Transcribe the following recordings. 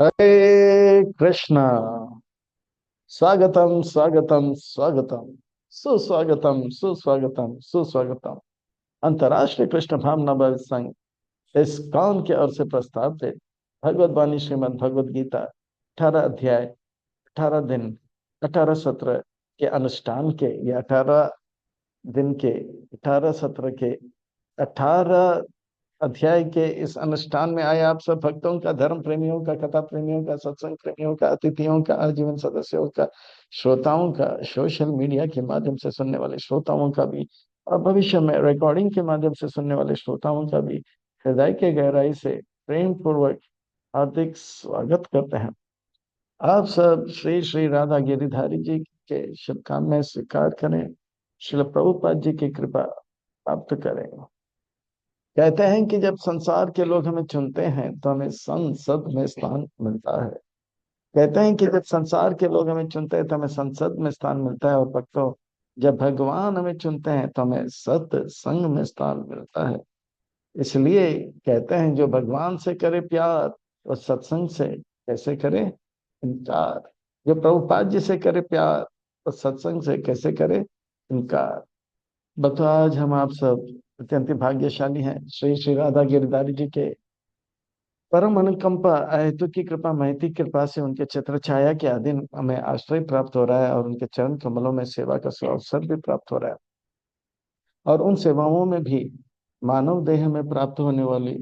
हरे कृष्णा। स्वागतम स्वागतम स्वागतम। सुस्वागतम सुस्वागतम सुस्वागतम। अंतर्राष्ट्रीय कृष्ण भावना बल संघ इस कान के ओर से प्रस्तावित भगवत वाणी श्रीमद् भगवद गीता 18 अध्याय, 18 दिन, 18 सत्र के अनुष्ठान के, या 18 दिन के, 18 सत्र के, 18 अध्याय के इस अनुष्ठान में आए आप सब भक्तों का, धर्म प्रेमियों का, कथा प्रेमियों का, सत्संग प्रेमियों का, अतिथियों का, आजीवन सदस्यों का, श्रोताओं का, सोशल मीडिया के माध्यम से सुनने वाले श्रोताओं का भी, और भविष्य में रिकॉर्डिंग के माध्यम से सुनने वाले श्रोताओं का भी हृदय के गहराई से प्रेम पूर्वक हार्दिक स्वागत करते हैं। आप सब श्री श्री राधा गिरिधारी जी के शुभकामनाएं स्वीकार करें, श्रील प्रभुपाद जी की कृपा प्राप्त करें। कहते हैं कि जब संसार के लोग हमें चुनते हैं तो हमें संसद में स्थान मिलता है। कहते हैं कि जब संसार के लोग हमें चुनते हैं तो हमें संसद में स्थान मिलता है, और भक्तों, जब भगवान हमें चुनते हैं तो हमें सत्संग में स्थान मिलता है। इसलिए कहते हैं, जो भगवान से करे प्यार और सत्संग से कैसे करे इनकार। जो प्रभुपाद जी से करे प्यार और सत्संग से कैसे करे इनकार। बतो आज हम आप सब अत्यंत भाग्यशाली हैं, श्री श्री राधा गिरधारी जी के परम अनुकंपा अहेतु की कृपा, महती कृपा से उनके छत्र छाया के अधीन हमें आश्रय प्राप्त हो रहा है, और उनके चरण कमलों में सेवा का अवसर भी प्राप्त हो रहा है। और उन सेवाओं में भी मानव देह में प्राप्त होने वाली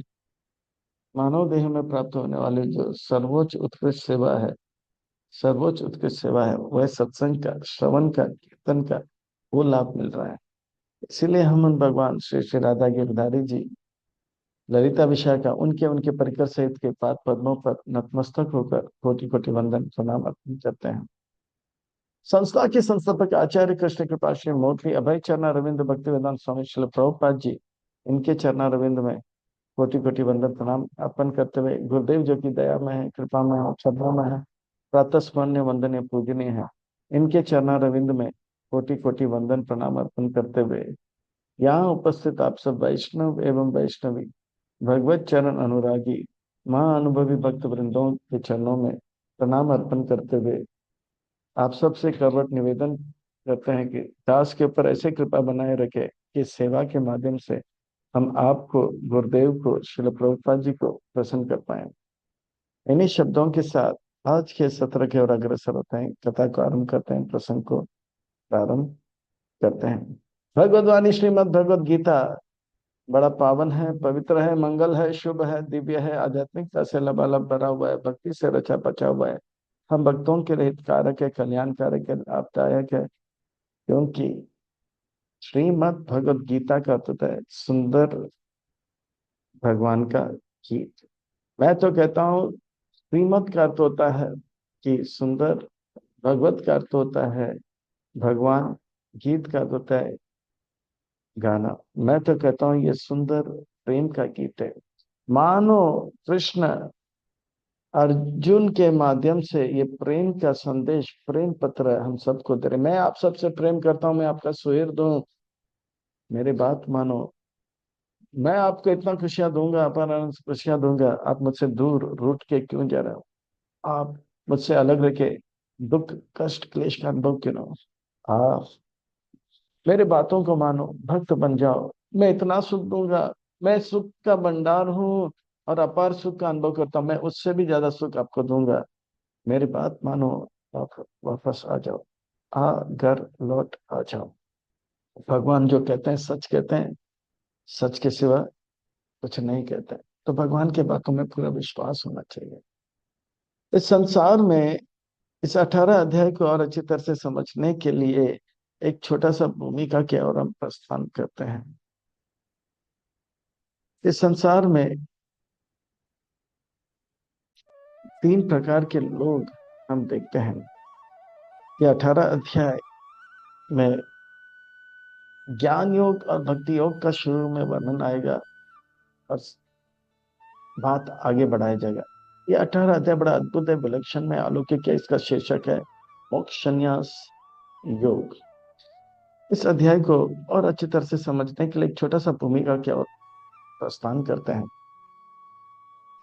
मानव देह में प्राप्त होने वाली जो सर्वोच्च उत्कृष्ट सेवा है, सर्वोच्च उत्कृष्ट सेवा है, वह सत्संग का, श्रवण का, कीर्तन का वो लाभ मिल रहा है। इसीलिए हम उन भगवान श्री श्री राधा गिरधारी जी, ललिता विशाखा, उनके उनके परिकर सहित के पाद पद्मों पर नतमस्तक होकर कोटि कोटि वंदन प्रणाम अर्पण करते हैं। संस्था के संस्थापक आचार्य कृष्ण कृपा श्री मोटरी अभय चरणा रविंद्र भक्ति वेदांत स्वामी श्री प्रभुपाद जी, इनके चरणा रविंद्र में कोटि कोटि वंदन प्रणाम अर्पण करते हुए, गुरुदेव जो की दया में है, कृपा में है, छद्म में है, प्रातः स्मरणीय वंदनीय पूजनीय है, इनके चरणा रविंद्र में कोटि कोटि वंदन प्रणाम अर्पण करते हुए, यहाँ उपस्थित आप सब वैष्णव एवं वैष्णवी, भगवत चरण अनुरागी, महाअनुभवी भक्त वृंदों के चरणों में प्रणाम अर्पण करते हुए, आप सबसे करवट निवेदन करते हैं कि दास के ऊपर ऐसे कृपा बनाए रखे कि सेवा के माध्यम से हम आपको, गुरुदेव को, श्रील प्रभुपाद जी को प्रसन्न कर पाए। इन्हीं शब्दों के साथ आज के सत्र की ओर अग्रसर होते हैं, कथा को आरंभ करते हैं, प्रसंग को प्रारंभ करते हैं। भगवद्वाणी श्रीमद् भगवद गीता बड़ा पावन है, पवित्र है, मंगल है, शुभ है, दिव्य है, आध्यात्मिकता से लबालब भरा हुआ है, भक्ति से रचा पचा हुआ है, हम भक्तों के हित कारक है, कल्याण कारक है, लाभदायक है। क्योंकि श्रीमद् भगवद गीता का अर्थ है सुंदर भगवान का गीत। मैं तो कहता हूँ श्रीमद् का अर्थ होता है कि सुंदर, भगवत का अर्थ होता है भगवान, गीत का अर्थ होता है गाना। मैं तो कहता हूँ ये सुंदर प्रेम का गीत है। मानो कृष्ण अर्जुन के माध्यम से ये प्रेम का संदेश, प्रेम पत्र हम सबको दे रहे। मैं आप सबसे प्रेम करता हूँ, मैं आपका सुहृद हूँ, मेरी बात मानो। मैं आपको इतना खुशियां दूंगा, अपार आनंद खुशियां दूंगा, आप मुझसे दूर रूठ के क्यों जा रहे हो? आप मुझसे अलग रह के दुख कष्ट क्लेश का अनुभव क्यों ना हो? आप मेरे बातों को मानो, भक्त बन जाओ, मैं इतना सुख दूंगा। मैं सुख का भंडार हूँ और अपार सुख का अनुभव करता हूँ, मैं उससे भी ज्यादा सुख आपको दूंगा। मेरी बात मानो, आप वापस आ जाओ, आ घर लौट आ जाओ। भगवान जो कहते हैं सच कहते हैं, सच के सिवा कुछ नहीं कहते। तो भगवान के बातों में पूरा विश्वास होना चाहिए। इस संसार में इस 18 अध्याय को और अच्छी तरह से समझने के लिए एक छोटा सा भूमिका के और हम प्रस्थान करते हैं। इस संसार में 3 प्रकार के लोग हम देखते हैं। ये 18 अध्याय में ज्ञान योग और भक्ति योग का शुरू में वर्णन आएगा और बात आगे बढ़ाया जाएगा। ये 18 अध्याय बड़ा अद्भुत है, विलक्षण है, अलौकिक है। इसका शीर्षक है मोक्ष संन्यास योग। इस अध्याय को और अच्छी तरह से समझने के लिए एक छोटा सा भूमिका की ओर प्रस्थान करते हैं।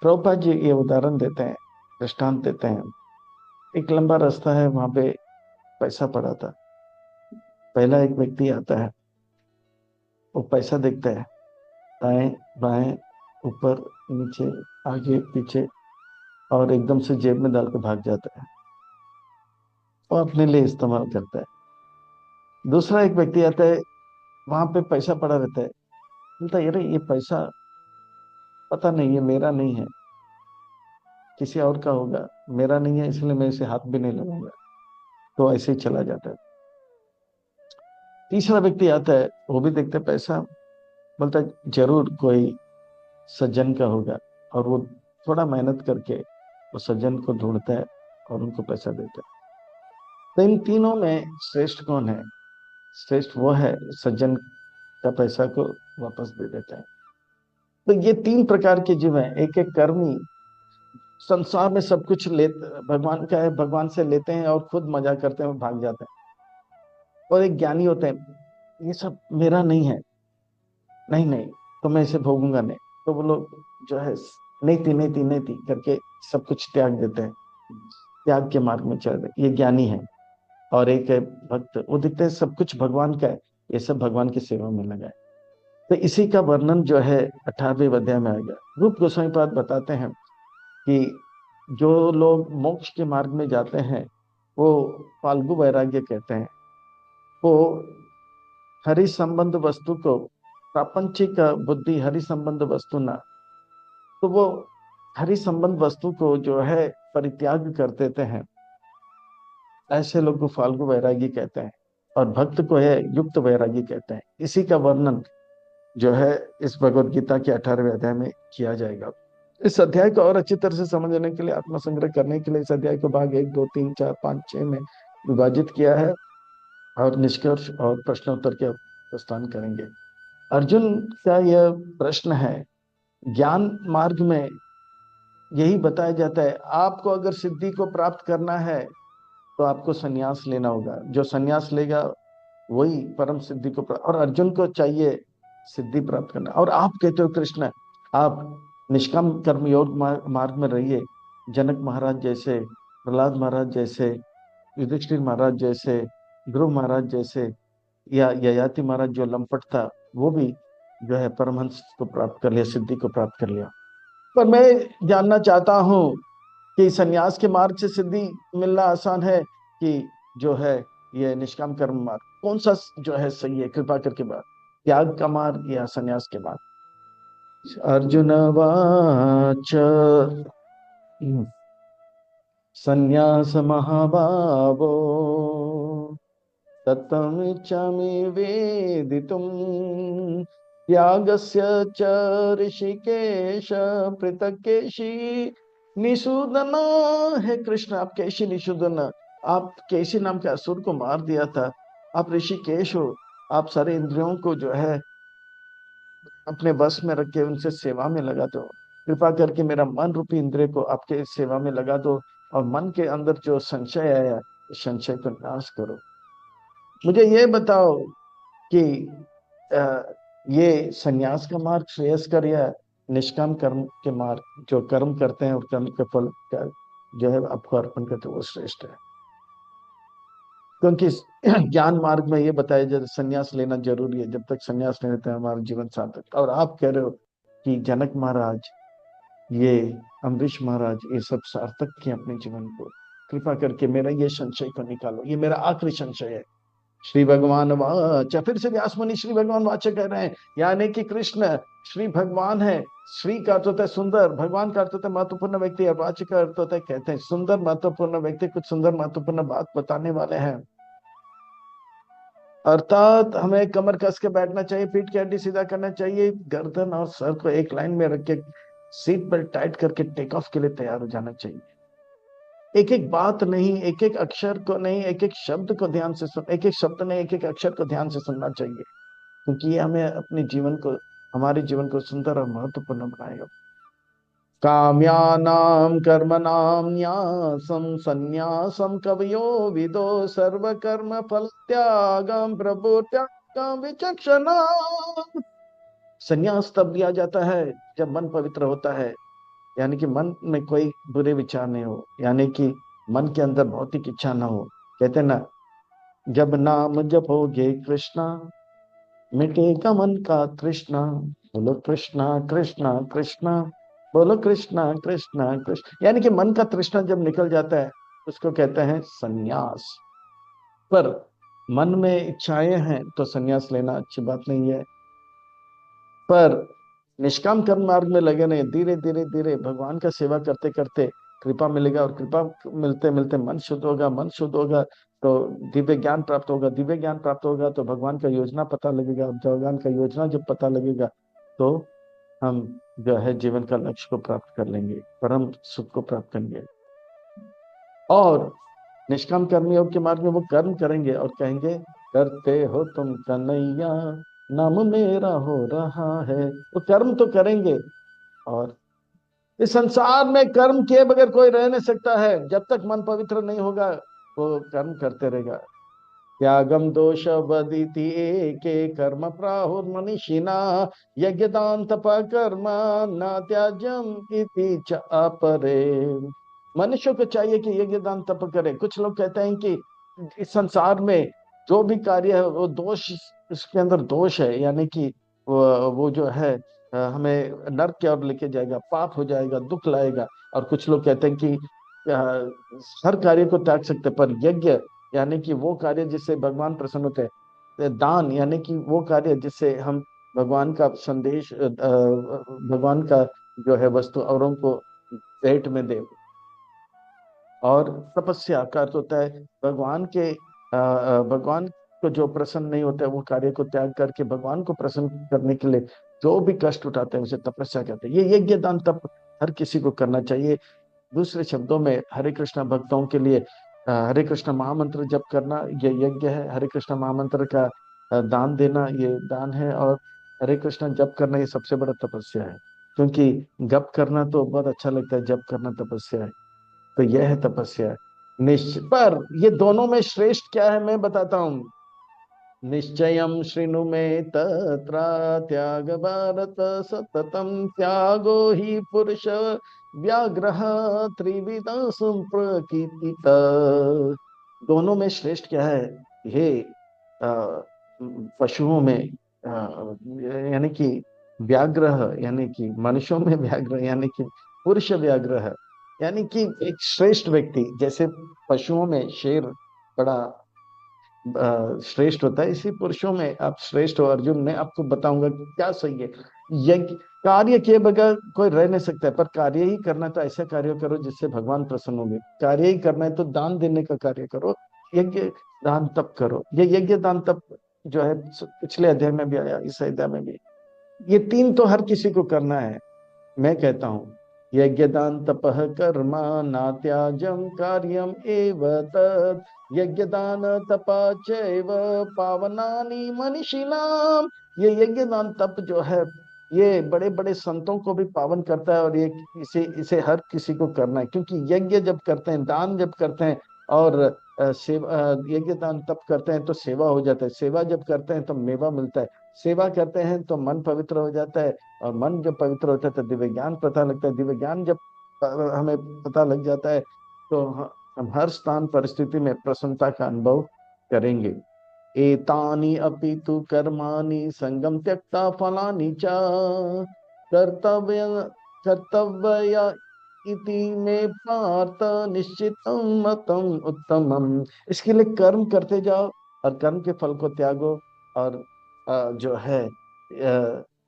प्रभुपाद जी ये उदाहरण देते हैं दृष्टांत देते हैं। एक लंबा रास्ता है, वहां पे पैसा पड़ा था। पहला एक व्यक्ति आता है, वो पैसा देखता है, दाएं बाएं ऊपर नीचे आगे पीछे, और एकदम से जेब में डाल के भाग जाता है और अपने लिए इस्तेमाल करता है। दूसरा एक व्यक्ति आता है, वहां पे पैसा पड़ा रहता है, बोलता है अरे ये पैसा पता नहीं, ये मेरा नहीं है, किसी और का होगा, मेरा नहीं है, इसलिए मैं इसे हाथ भी नहीं लगाऊंगा, तो ऐसे ही चला जाता है। तीसरा व्यक्ति आता है, वो भी देखता है पैसा, बोलता है जरूर कोई सज्जन का होगा, और वो थोड़ा मेहनत करके वो सज्जन को ढूंढता है और उनको पैसा देता है। तो इन तीनों में श्रेष्ठ कौन है? श्रेष्ठ वो है सज्जन का पैसा को वापस दे देता है। तो ये तीन प्रकार के जीव हैं। एक एक कर्मी संसार में सब कुछ ले, भगवान का है, भगवान से लेते हैं और खुद मजा करते हैं और भाग जाते हैं। और एक ज्ञानी होते हैं, ये सब मेरा नहीं है, नहीं नहीं, तो मैं इसे भोगूंगा नहीं, तो वो लोग जो है नहीं थी नहीं थी नहीं थी करके सब कुछ त्याग देते हैं, त्याग के मार्ग में चल रहे, ये ज्ञानी है। और एक है भक्त, वो दिखते हैं सब कुछ भगवान का है, ये सब भगवान की सेवा में लगा है। तो इसी का वर्णन जो है 18वें अध्याय में आएगा। रूप गोस्वामी पाद बताते हैं कि जो लोग मोक्ष के मार्ग में जाते हैं, वो फाल्गु वैराग्य कहते हैं। वो हरि संबंध वस्तु को, प्रापंचिक बुद्धि हरि संबंध वस्तु ना, तो वो हरि संबंध वस्तु को जो है परित्याग कर देते हैं, ऐसे लोग को फाल्गु वैरागी कहते हैं। और भक्त को है युक्त वैरागी कहते हैं। इसी का वर्णन जो है इस भगवत गीता के 18वें अध्याय में किया जाएगा। इस अध्याय को और अच्छी तरह से समझने के लिए, आत्मसंग्रह करने के लिए इस अध्याय को भाग 1, 2, 3, 4, 5, 6 में विभाजित किया है, और निष्कर्ष और प्रश्नोत्तर के प्रस्थान करेंगे। अर्जुन का यह प्रश्न है, ज्ञान मार्ग में यही बताया जाता है, आपको अगर सिद्धि को प्राप्त करना है तो आपको संन्यास लेना होगा, जो संन्यास लेगा वही परम सिद्धि को प्राप्त। और अर्जुन को चाहिए सिद्धि प्राप्त करना, और आप कहते हो कृष्ण आप निष्काम कर्म योग मार्ग में रहिए, जनक महाराज जैसे, प्रहलाद महाराज जैसे, युधिष्ठिर महाराज जैसे, ध्रुव महाराज जैसे, या ययाति महाराज जो लंपट था, वो भी जो है परमहंस को प्राप्त कर लिया, सिद्धि को प्राप्त कर लिया। पर मैं जानना चाहता हूँ कि संन्यास के मार्ग से सिद्धि मिलना आसान है, कि जो है ये निष्काम कर्म मार्ग, कौन सा जो है सही है? कृपा करके बात, त्याग का मार्ग या संन्यास के मार्ग? अर्जुन वाच संन्यास महाबाहो तत्त्वमिच्छामि वेदितुम् त्यागस्य च ऋषिकेश पृथक् केशी निषूदन। है कृष्ण, आप केशी निषूदन, आप केशी नाम के असुर को मार दिया था, आप ऋषिकेश हो, आप सारे इंद्रियों को जो है अपने बस में रख के उनसे सेवा में लगा दो। कृपा करके मेरा मन रूपी इंद्रिय को आपके सेवा में लगा दो, और मन के अंदर जो संशय आया, इस संशय को नाश करो। मुझे ये बताओ कि ये संन्यास का मार्ग श्रेयस्कर या निष्काम कर्म के मार्ग, जो कर्म करते हैं और कर्म के फल का जो है आपको अर्पण करते हैं, वो श्रेष्ठ है? क्योंकि ज्ञान मार्ग में ये बताया जाता संन्यास लेना जरूरी है, जब तक संन्यास नहीं लेते हमारा जीवन सार्थक। और आप कह रहे हो कि जनक महाराज, ये अम्बरीश महाराज, ये सब सार्थक किए अपने जीवन को। कृपा करके मेरा ये संशय को निकालो, ये मेरा आखिरी संशय है। श्री भगवान वाच, फिर से व्यास मुनि श्री भगवान वाच कह रहे हैं, यानी कि कृष्ण श्री भगवान है। श्री का अर्थ होता है सुंदर, भगवान का अर्थ होता है महत्वपूर्ण व्यक्ति, और वाच का अर्थ होता है कहते हैं सुंदर महत्वपूर्ण व्यक्ति, कुछ सुंदर महत्वपूर्ण बात बताने वाले हैं। अर्थात हमें कमर कस के बैठना चाहिए, पीठ की हड्डी सीधा करना चाहिए, गर्दन और सर को एक लाइन में रख के सीट बेल्ट टाइट करके टेक ऑफ के लिए तैयार हो जाना चाहिए। एक एक बात नहीं, एक एक अक्षर को नहीं, एक एक शब्द को ध्यान से सुन, एक एक शब्द नहीं, एक एक अक्षर को ध्यान से सुनना चाहिए, क्योंकि ये हमें अपने जीवन को, हमारे जीवन को सुंदर और महत्वपूर्ण बनाएगा। काम्यानां कर्मणां न्यासं संन्यासं कवयो विदो सर्वकर्म फल त्यागं प्रभु त्यागं विचक्षणा। संन्यास तब लिया जाता है जब मन पवित्र होता है, यानी कि मन में कोई बुरे विचार नहीं हो, यानी कि मन के अंदर भौतिक इच्छा ना हो। कहते हैं ना, जब नाम जपोगे कृष्णा मिटेगा मन का तृष्णा, बोलो कृष्णा कृष्णा कृष्णा, बोलो कृष्णा कृष्णा कृष्ण। यानी कि मन का तृष्णा जब निकल जाता है उसको कहते हैं संन्यास। पर मन में इच्छाएं हैं तो संन्यास लेना अच्छी बात नहीं है। पर निष्काम कर्म मार्ग में लगे नहीं, धीरे धीरे धीरे भगवान का सेवा करते करते कृपा मिलेगा, और कृपा मिलते मिलते मन शुद्ध होगा, मन शुद्ध होगा तो दिव्य ज्ञान प्राप्त होगा, दिव्य ज्ञान प्राप्त होगा तो भगवान का योजना पता लगेगा, भगवान का योजना जब पता लगेगा तो हम जो है जीवन का लक्ष्य को प्राप्त कर लेंगे, परम सुख को प्राप्त करेंगे। और निष्काम कर्म योग के मार्ग में वो कर्म करेंगे और कहेंगे, करते हो तुम कन्हैया नाम मेरा हो रहा है। वो कर्म तो करेंगे, और इस संसार में कर्म किए बगैर कोई रह नहीं सकता है। जब तक मन पवित्र नहीं होगा वो कर्म करते रहेगा। त्यागम दोष वदिति एके कर्म प्राहुर्मनीषिणा यज्ञ दान तप कर्म न त्याज्यम इति च अपरे। मनुष्य को चाहिए कि यज्ञ दान तप करे। कुछ लोग कहते हैं कि इस संसार में जो भी कार्य है वो दोष, इसके अंदर दोष है, यानी कि वो जो है हमें नरक की ओर लेके जाएगा, पाप हो जाएगा, दुख लाएगा। और कुछ लोग कहते हैं कि हर कार्य को त्याग सकते, पर यज्ञ यानी कि वो कार्य जिससे भगवान प्रसन्न होते हैं, दान यानी कि वो कार्य जिससे हम भगवान का संदेश भगवान का जो है वस्तु औरों को भेंट में दे। और तपस्या का अर्थ होता है भगवान को जो प्रसन्न नहीं होता है वो कार्य को त्याग करके भगवान को प्रसन्न करने के लिए जो भी कष्ट उठाते हैं उसे तपस्या कहते हैं। ये यज्ञ दान तप हर किसी को करना चाहिए। दूसरे शब्दों में हरे कृष्णा भक्तों के लिए हरे कृष्णा महामंत्र जप करना ये यज्ञ है, हरे कृष्णा महामंत्र का दान देना ये दान है, और हरे कृष्णा जप करना ये सबसे बड़ा तपस्या है। क्योंकि गप करना तो बहुत अच्छा लगता है, जप करना तपस्या है। तो यह है तपस्या। निश्चय पर ये दोनों में श्रेष्ठ क्या है मैं बताता हूं। निश्चयं शृणु मे तत्र त्याग भारत सततम त्यागो ही पुरुष व्याग्रह त्रिविध संप्रकीर्तित। दोनों में श्रेष्ठ क्या है? हे पशुओं में यानी कि व्याग्र, यानी कि मनुष्यों में व्याग्र, यानी कि पुरुष व्याग्र, यानी कि एक श्रेष्ठ व्यक्ति। जैसे पशुओं में शेर बड़ा श्रेष्ठ होता है, इसी पुरुषों में आप श्रेष्ठ हो अर्जुन। मैं आपको बताऊंगा कि क्या सही है। यज्ञ कार्य किए बगैर कोई रह नहीं सकता है, पर कार्य ही करना है तो ऐसा कार्य करो जिससे भगवान प्रसन्न होंगे। कार्य ही करना है तो दान देने का कार्य करो, यज्ञ दान तप करो। ये यज्ञ दान तप जो है पिछले अध्याय में भी आया, इस अध्याय में भी। ये तीन तो हर किसी को करना है। मैं कहता हूँ यज्ञ दान तपः कर्मा नात्याजम कार्यम एव तत् यज्ञ दान तपा चैव पावनानि मनीषिणाम। ये यज्ञ दान तप जो है ये बड़े बड़े संतों को भी पावन करता है, और ये इसे इसे हर किसी को करना है। क्योंकि यज्ञ जब करते हैं, दान जब करते हैं, और सेवा यज्ञ दान तप करते हैं तो सेवा हो जाता है, सेवा जब करते हैं तो मेवा मिलता है, सेवा करते हैं तो मन पवित्र हो जाता है, और मन जब पवित्र होता है तो दिव्य ज्ञान पता लगता है, दिव्य ज्ञान जब हमें पता लग जाता है तो हम हर स्थान परिस्थिति में प्रसन्नता का अनुभव करेंगे। एतानि अपि तु कर्माणि संगम त्यक्ता फलानि च कर्तव्य कर्तव्य इति में पार्थ निश्चितम मतम उत्तमम। इसके लिए कर्म करते जाओ और कर्म के फल को त्यागो, और जो है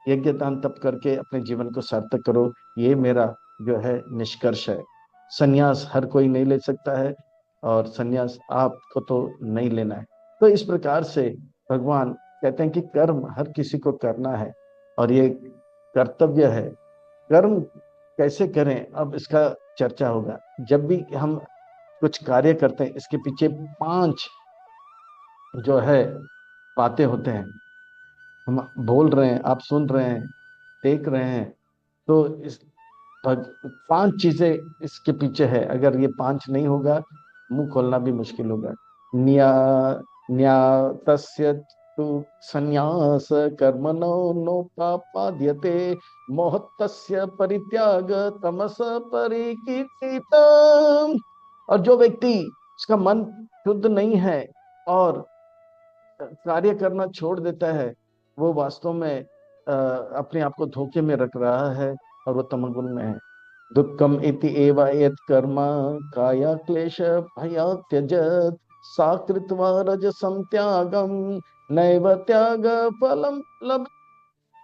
यज्ञ दान तप करके अपने जीवन को सार्थक करो। ये मेरा जो है निष्कर्ष है। संन्यास हर कोई नहीं ले सकता है, और संन्यास आपको तो नहीं लेना है। तो इस प्रकार से भगवान कहते हैं कि कर्म हर किसी को करना है, और ये कर्तव्य है। कर्म कैसे करें अब इसका चर्चा होगा। जब भी हम कुछ कार्य करते हैं इसके पीछे 5 जो है बातें होते हैं। हम बोल रहे हैं, आप सुन रहे हैं, देख रहे हैं, तो इस 5 चीजें इसके पीछे है। अगर ये 5 नहीं होगा मुंह खोलना भी मुश्किल होगा। न्या न्या तस्य तु संन्यास कर्मणो नोपाद्यते मोहतस्य परित्याग तमस परिकीर्तित। और जो व्यक्ति उसका मन शुद्ध नहीं है और कार्य करना छोड़ देता है, वो वास्तव में अपने आप को धोखे में रख रहा है और वो तमोगुण में है। दुःखम इति एव यत् कर्म काया क्लेश भया त्यजत सा कृत्वा रजसं त्यागम नैव त्याग फलम लब।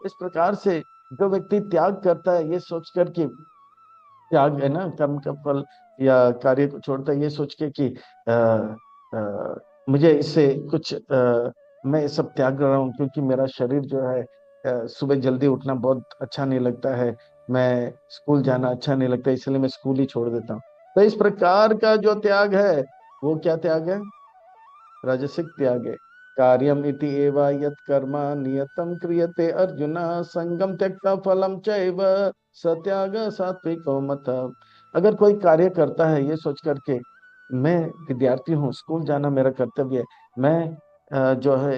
इस प्रकार से जो व्यक्ति त्याग करता है ये सोचकर कि त्याग है ना कर्म का फल, या कार्य को छोड़ता है ये सोच के कि मुझे इससे कुछ मैं ये सब त्याग रहा हूँ क्योंकि मेरा शरीर जो है सुबह जल्दी उठना बहुत अच्छा नहीं लगता है, मैं स्कूल जाना अच्छा नहीं लगता, इसलिए मैं स्कूल ही छोड़ देता हूँ। तो इस प्रकार का जो त्याग है वो क्या त्याग है? राजसिक त्याग है। कार्यम इति एवा यत् कर्म नियतम क्रियते अर्जुन संगम त्यक्ता फलम चैव सत्याग सात्विको मत। अगर कोई कार्य करता है ये सोच करके मैं विद्यार्थी हूँ, स्कूल जाना मेरा कर्तव्य है, मैं जो है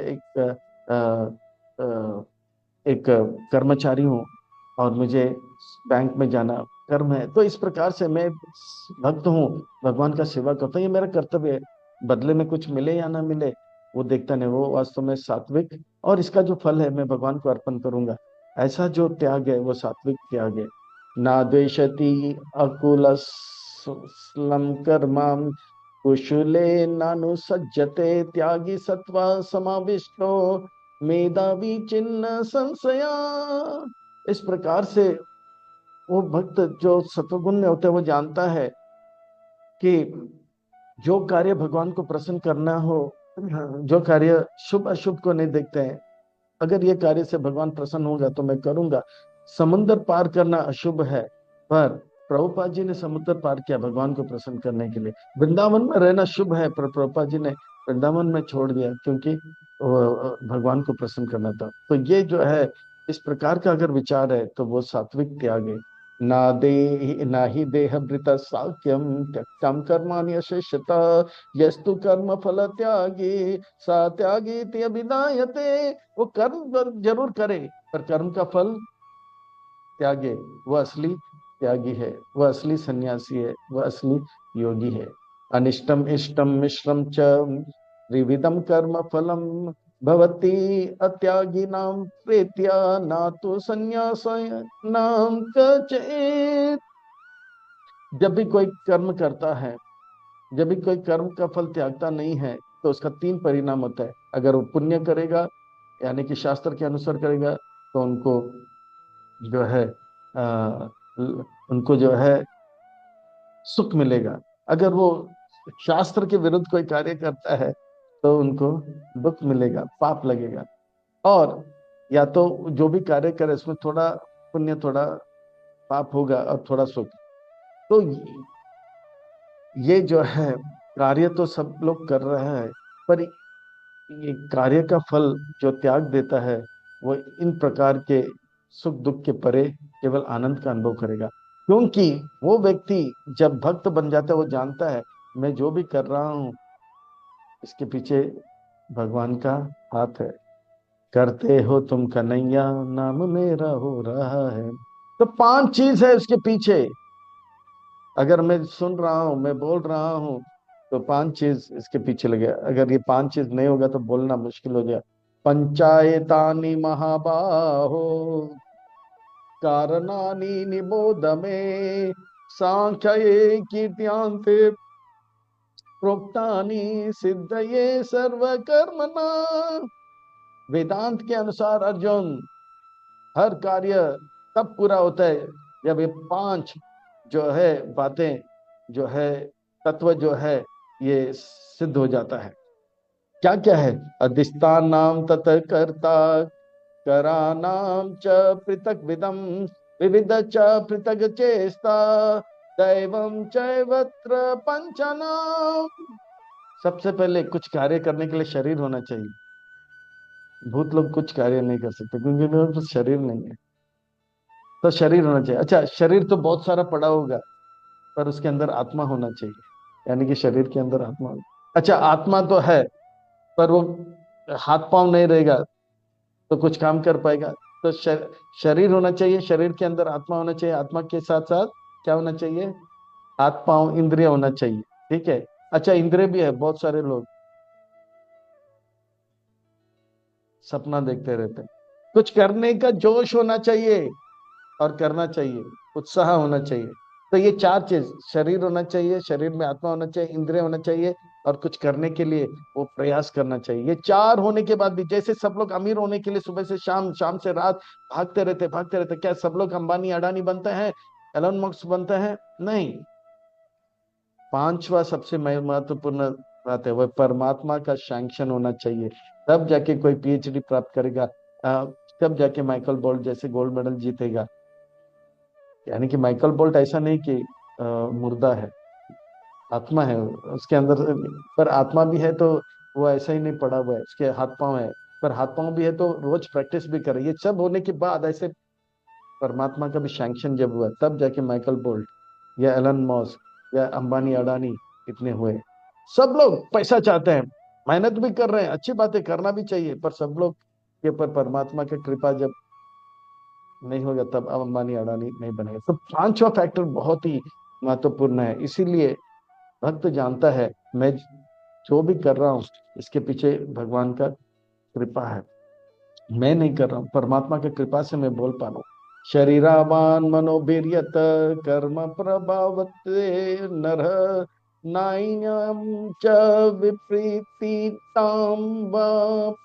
एक कर्मचारी हूँ और मुझे बैंक में जाना कर्म है, तो इस प्रकार से मैं भक्त हूँ, भगवान का सेवा करता हूँ, ये मेरा कर्तव्य है, बदले में कुछ मिले या ना मिले वो देखता नहीं, वो वास्तव में सात्विक, और इसका जो फल है मैं भगवान को अर्पण करूंगा, ऐसा जो त्याग है वो सात्विक त्याग है। ना द्वेषति अकुल कर्मा कुशले नानुसज्जते त्यागी सत्वा समाविष्टो मेधावी चिन्ह संशया। इस प्रकार से वो भक्त जो सत्वगुण में होता है वो जानता है कि जो कार्य भगवान को प्रसन्न करना हो, जो कार्य शुभ अशुभ को नहीं देखते हैं, अगर ये कार्य से भगवान प्रसन्न होगा तो मैं करूंगा। समुद्र पार करना अशुभ है, पर प्रभुपाद जी ने समुद्र पार किया भगवान को प्रसन्न करने के लिए। वृंदावन में रहना शुभ है, पर प्रभुपाद जी ने वृंदावन में छोड़ दिया क्योंकि भगवान को प्रसन्न करना था। तो ये जो है इस प्रकार का अगर विचार है तो वो सात्विक त्याग है। ना ही देहभृत साक्ष्यम त्यक्तम कर्माणि अशेषत यस्तु कर्म फल त्यागी सा त्यागी इति अभिधायते। वो कर्म जरूर करे पर कर्म का फल त्यागे, वो असली त्यागी है, वो असली सन्यासी है, वो असली योगी है। अनिष्टम इष्टम मिश्रम च त्रिविधम कर्म फलम भवति अत्यागी नाम प्रेत्या ना तो संन्यास नाम कचेत। जब भी कोई कर्म करता है, जब भी कोई कर्म का फल त्यागता नहीं है तो उसका तीन परिणाम होता है। अगर वो पुण्य करेगा यानी कि शास्त्र के अनुसार करेगा तो उनको जो है आ, उनको जो है सुख मिलेगा। अगर वो शास्त्र के विरुद्ध कोई कार्य करता है तो उनको दुख मिलेगा, पाप लगेगा। और या तो जो भी कार्य करे उसमें थोड़ा पुण्य थोड़ा पाप होगा और थोड़ा सुख। तो ये जो है कार्य तो सब लोग कर रहे हैं, पर ये कार्य का फल जो त्याग देता है वो इन प्रकार के सुख दुख के परे केवल आनंद का अनुभव करेगा। क्योंकि वो व्यक्ति जब भक्त बन जाता है वो जानता है मैं जो भी कर रहा हूँ इसके पीछे भगवान का हाथ है। करते हो तुम कन्हैया नाम मेरा हो रहा है। तो पांच चीज है उसके पीछे। अगर मैं सुन रहा हूँ, मैं बोल रहा हूँ, तो पांच चीज इसके पीछे लगे। अगर ये पांच चीज नहीं होगा तो बोलना मुश्किल हो जाए। पंचायतानि महाबाहो कारणानि निबोध में सांख्ये कीर्त्यांते प्रोक्तानि सिद्धये सर्वकर्मणा। वेदांत के अनुसार अर्जुन हर कार्य तब पूरा होता है जब ये पांच जो है बातें जो है तत्व जो है ये सिद्ध हो जाता है। क्या क्या है? अधिष्ठान नाम तत कर्ता करानाम च पृथक विदम विविध च पृथक चेष्टा दैवम चैवत्र पंचनाम। सबसे पहले कुछ कार्य करने के लिए शरीर होना चाहिए। भूत लोग कुछ कार्य नहीं कर सकते क्योंकि उनके पास शरीर नहीं है, तो शरीर होना चाहिए। अच्छा, शरीर तो बहुत सारा पड़ा होगा पर उसके अंदर आत्मा होना चाहिए, यानी कि शरीर के अंदर आत्मा। अच्छा, आत्मा तो है पर वो हाथ पांव नहीं रहेगा तो कुछ काम कर पाएगा? तो शरीर होना चाहिए, शरीर के अंदर आत्मा होना चाहिए, आत्मा के साथ साथ क्या होना चाहिए? हाथ पांव इंद्रिय होना चाहिए। ठीक है। अच्छा, इंद्रिय भी है, बहुत सारे लोग सपना देखते रहते हैं। कुछ करने का जोश होना चाहिए और करना चाहिए, उत्साह होना चाहिए। तो ये चार चीज, शरीर होना चाहिए, शरीर में आत्मा होना चाहिए, इंद्रिय होना चाहिए, और कुछ करने के लिए वो प्रयास करना चाहिए। ये चार होने के बाद भी, जैसे सब लोग अमीर होने के लिए सुबह से शाम, शाम से रात भागते रहते, क्या सब लोग अंबानी अडानी बनते हैं, एलन मस्क बनते हैं? नहीं। पांचवा सबसे महत्वपूर्ण बात है, वह परमात्मा का सैंक्शन होना चाहिए। तब जाके कोई पीएचडी प्राप्त करेगा, तब जाके माइकल बोल्ट जैसे गोल्ड मेडल जीतेगा। यानी कि माइकल बोल्ट ऐसा नहीं कि मुर्दा है, आत्मा है उसके अंदर। पर आत्मा भी है तो वो ऐसा ही नहीं पड़ा हुआ है, उसके हाथ पांव है। पर हाथ पांव भी है तो रोज प्रैक्टिस भी करे। ये सब होने के बाद ऐसे परमात्मा का भी सैंक्शन जब हुआ, तब जाके माइकल बोल्ट या एलन मस्क या अंबानी अडानी इतने हुए। सब लोग पैसा चाहते हैं, मेहनत भी कर रहे हैं, अच्छी बात है, करना भी चाहिए, पर सब लोग के ऊपर परमात्मा की कृपा जब नहीं होगा तब अब अंबानी अडानी नहीं बनेगा। तो पांचवा फैक्टर बहुत ही महत्वपूर्ण है। इसीलिए भक्त जानता है मैं जो भी कर रहा हूँ इसके पीछे भगवान का कृपा है, मैं नहीं कर रहा हूँ, परमात्मा की कृपा से मैं बोल पा रहा हूँ। शरीरावान मनोवीर्यत कर्म प्रभावते नर नाइनम च विपरीताम व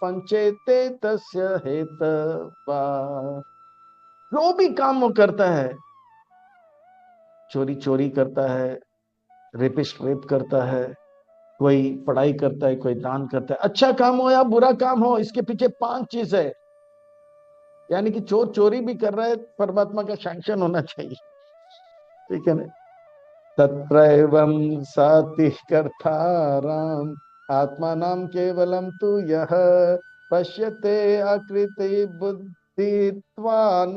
पंचेते तस्य हेतवा। जो भी काम वो करता है, चोरी चोरी करता है, रेपिस्ट रेप करता है, कोई पढ़ाई करता है, कोई दान करता है, अच्छा काम हो या बुरा काम हो, इसके पीछे पांच चीज है। यानी कि चोर चोरी भी कर रहा है, परमात्मा का सैंक्शन होना चाहिए। ठीक है ना? तत्रैवं साति कर्ताराम आत्मा नाम केवलम तु यह पश्यते आकृति बुद्धित्वान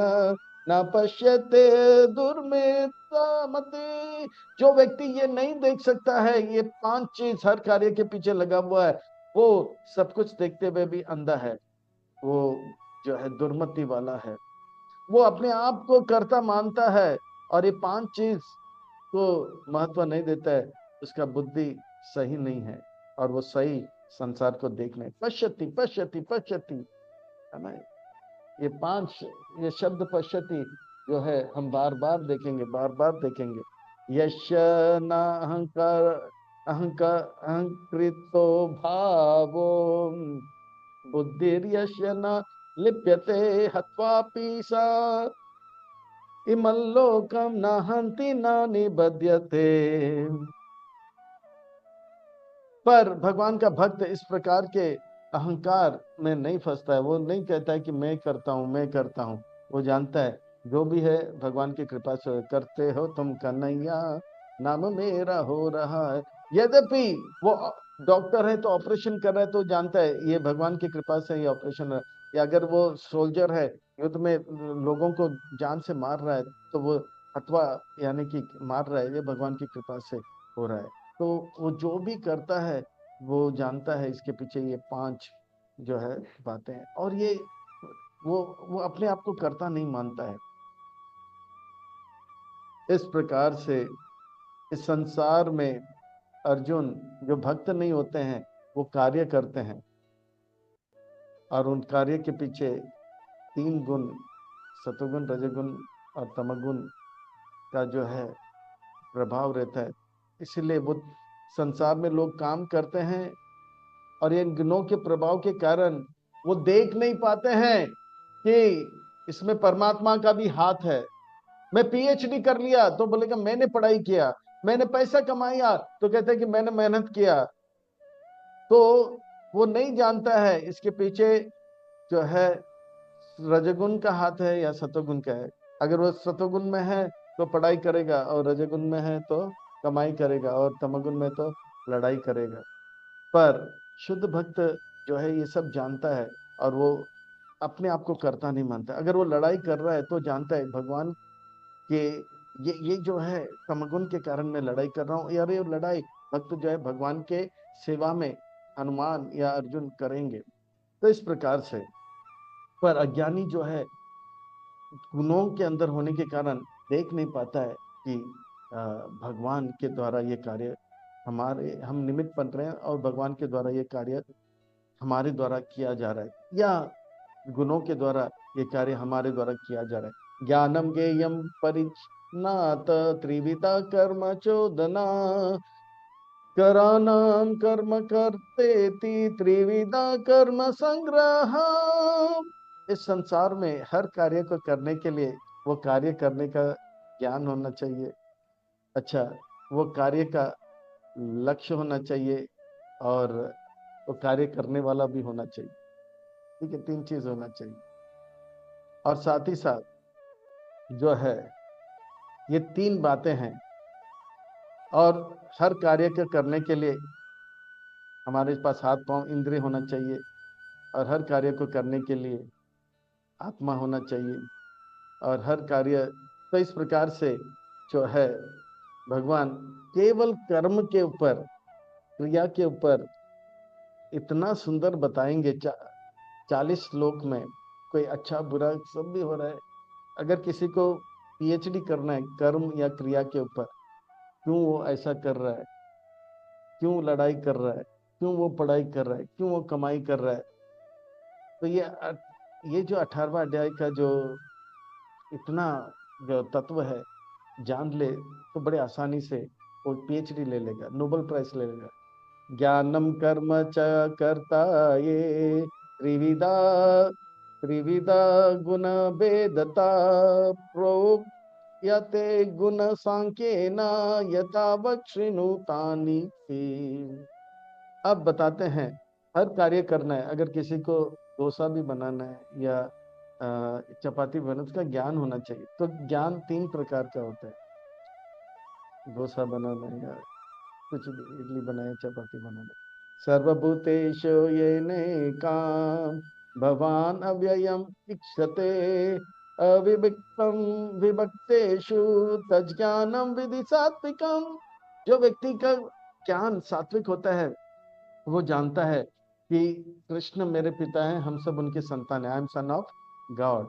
न पश्यते दुर्मेधमति। जो व्यक्ति ये नहीं देख सकता है, ये पांच चीज हर कार्य के पीछे लगा हुआ है, वो सब कुछ देखते हुए भी अंधा है, वो जो है दुर्मति वाला है। वो अपने आप को कर्ता मानता है और ये पांच चीज को महत्व नहीं देता है, उसका बुद्धि सही नहीं है और वो सही संसार को देख नहीं। पश्यति पश्यति पश्यति, है ना? ये पांच, ये शब्द पश्यति जो है हम बार बार देखेंगे, बार बार देखेंगे। यश न अहंकार अहंकार अहंकृतो भावो बुद्धिर्यश न लिप्यते हत्वापि सा इमल्लोकम न हंति न निबध्यते। पर भगवान का भक्त इस प्रकार के अहंकार में नहीं फंसता है। वो नहीं कहता है कि मैं करता हूँ, मैं करता हूँ। वो जानता है जो भी है भगवान की कृपा से करते हो तुम कन्हैया, नाम मेरा हो रहा है। यद्यपि वो डॉक्टर है तो ऑपरेशन कर रहा है, तो जानता है ये भगवान की कृपा से ये ऑपरेशन है। या अगर वो सोल्जर है, युद्ध में लोगों को जान से मार रहा है, तो वो हथवा यानी कि मार रहा है, ये भगवान की कृपा से हो रहा है। तो वो जो भी करता है वो जानता है इसके पीछे ये पांच जो है बातें हैं। और ये वो अपने आप को करता नहीं मानता है। इस प्रकार से इस संसार में अर्जुन, जो भक्त नहीं होते हैं, वो कार्य करते हैं और उन कार्य के पीछे तीन गुण, सतोगुण, रजोगुण और तमोगुण का जो है प्रभाव रहता है। इसलिए वो संसार में लोग काम करते हैं और इन गुणों के प्रभाव के कारण वो देख नहीं पाते हैं कि इसमें परमात्मा का भी हाथ है। मैं पीएचडी कर लिया तो बोलेगा मैंने पढ़ाई किया, मैंने पैसा कमाया तो कहते हैं कि मैंने मेहनत किया। तो वो नहीं जानता है इसके पीछे जो है रजोगुण का हाथ है या सतोगुण का है। अगर वो सतोगुण में है तो पढ़ाई करेगा, और रजोगुण में है तो कमाई करेगा, और तमोगुण में तो लड़ाई करेगा। पर शुद्ध भक्त जो है ये सब जानता है और वो अपने आप को करता नहीं मानता। अगर वो लड़ाई कर रहा है तो जानता है भगवान के ये जो है तमगुण के कारण मैं लड़ाई कर रहा हूँ, यार ये लड़ाई भक्त जो है भगवान के सेवा में हनुमान या अर्जुन करेंगे। तो इस प्रकार से, पर अज्ञानी जो है गुणों के अंदर होने के कारण देख नहीं पाता है कि भगवान के द्वारा ये कार्य हम निमित्त बन रहे हैं और भगवान के द्वारा ये कार्य हमारे द्वारा किया जा रहा है, या गुणों के द्वारा ये कार्य हमारे द्वारा किया जा रहा है। ज्ञानम ज्ञेयम परिज्ञात त्रिविधा कर्म चोदना करानाम कर्म करतेति त्रिविधा कर्म संग्रह। इस संसार में हर कार्य को करने के लिए वो कार्य करने का ज्ञान होना चाहिए। अच्छा, वो कार्य का लक्ष्य होना चाहिए और वो कार्य करने वाला भी होना चाहिए। ठीक है, तीन चीज होना चाहिए। और साथ ही साथ जो है ये तीन बातें हैं, और हर कार्य को करने के लिए हमारे पास हाथ पांव इंद्रिय होना चाहिए, और हर कार्य को करने के लिए आत्मा होना चाहिए, और हर कार्य, तो इस प्रकार से जो है भगवान केवल कर्म के ऊपर, क्रिया के ऊपर इतना सुंदर बताएंगे। 40 श्लोक में कोई अच्छा बुरा सब भी हो रहा है। अगर किसी को पीएचडी करना है कर्म या क्रिया के ऊपर, क्यों वो ऐसा कर रहा है, क्यों लड़ाई कर रहा है, क्यों वो पढ़ाई कर रहा है, क्यों वो कमाई कर रहा है, तो ये जो 18वां अध्याय का जो इतना जो तत्व है जान ले तो बड़े आसानी से वो पीएचडी ले लेगा, नोबेल प्राइज ले लेगा। ज्ञानम कर्म च कर्ता ये त्रिविधा त्रिविधा गुण भेदता प्रोक्यते गुण सांख्येन यथावत् शृणुतानि। अब बताते हैं, हर कार्य करना है, अगर किसी को डोसा भी बनाना है या चपाती बनाना, उसका ज्ञान होना चाहिए। तो ज्ञान तीन प्रकार का होता है, डोसा बनाना है या कुछ भी, इडली बनाए, चपाती बनाना। सर्वभूतेषु येनैकां भवान अव्ययम इक्षते अविभक्तं विभक्तेषु तज्ज्ञानं विधि सात्विकम। जो व्यक्ति का ज्ञान सात्विक होता है वो जानता है कि कृष्ण मेरे पिता हैं, हम सब उनके संतान हैं, I am son of God.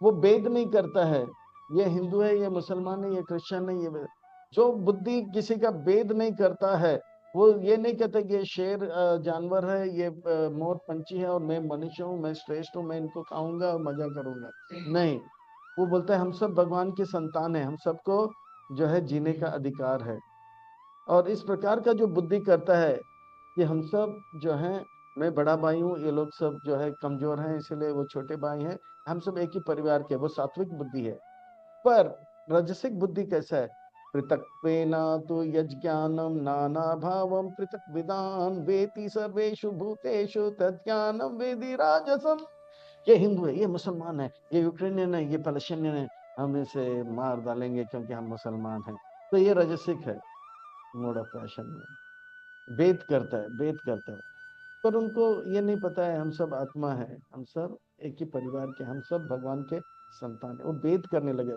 वो भेद नहीं करता है, ये हिंदू है, ये मुसलमान है, ये क्रिश्चियन है, ये जो बुद्धि किसी का भेद नहीं करता है, वो ये नहीं कहता कि ये शेर जानवर है, ये मोर पंछी है और मैं मनुष्य हूँ, मैं श्रेष्ठ हूँ, मैं इनको खाऊंगा और मजा करूंगा। नहीं, वो बोलता है हम सब भगवान के संतान हैं, हम सबको जो है जीने का अधिकार है। और इस प्रकार का जो बुद्धि करता है कि हम सब जो हैं, मैं बड़ा भाई हूँ, ये लोग सब जो है कमजोर हैं इसलिए वो छोटे भाई हैं, हम सब एक ही परिवार के, वो सात्विक बुद्धि है। पर राजसिक बुद्धि कैसा है? पृथक्त्वेन तु यज्ञानम नाना भावम पृथक विदान वेति सर्वेषु भूतेषु तज्ज्ञानम वेदि राजसम। ये हिंदू है, ये मुसलमान है, ये यूक्रेनियन है, ये पैलेस्टीनियन है, हम इसे मार डालेंगे क्योंकि हम मुसलमान हैं। तो ये राजसिक है, मोड ऑफ पैशन में भेद करता है, भेद करता है। पर उनको ये नहीं पता है हम सब आत्मा है, हम सब एक ही परिवार के, हम सब भगवान के संतान है, वो भेद करने लगे।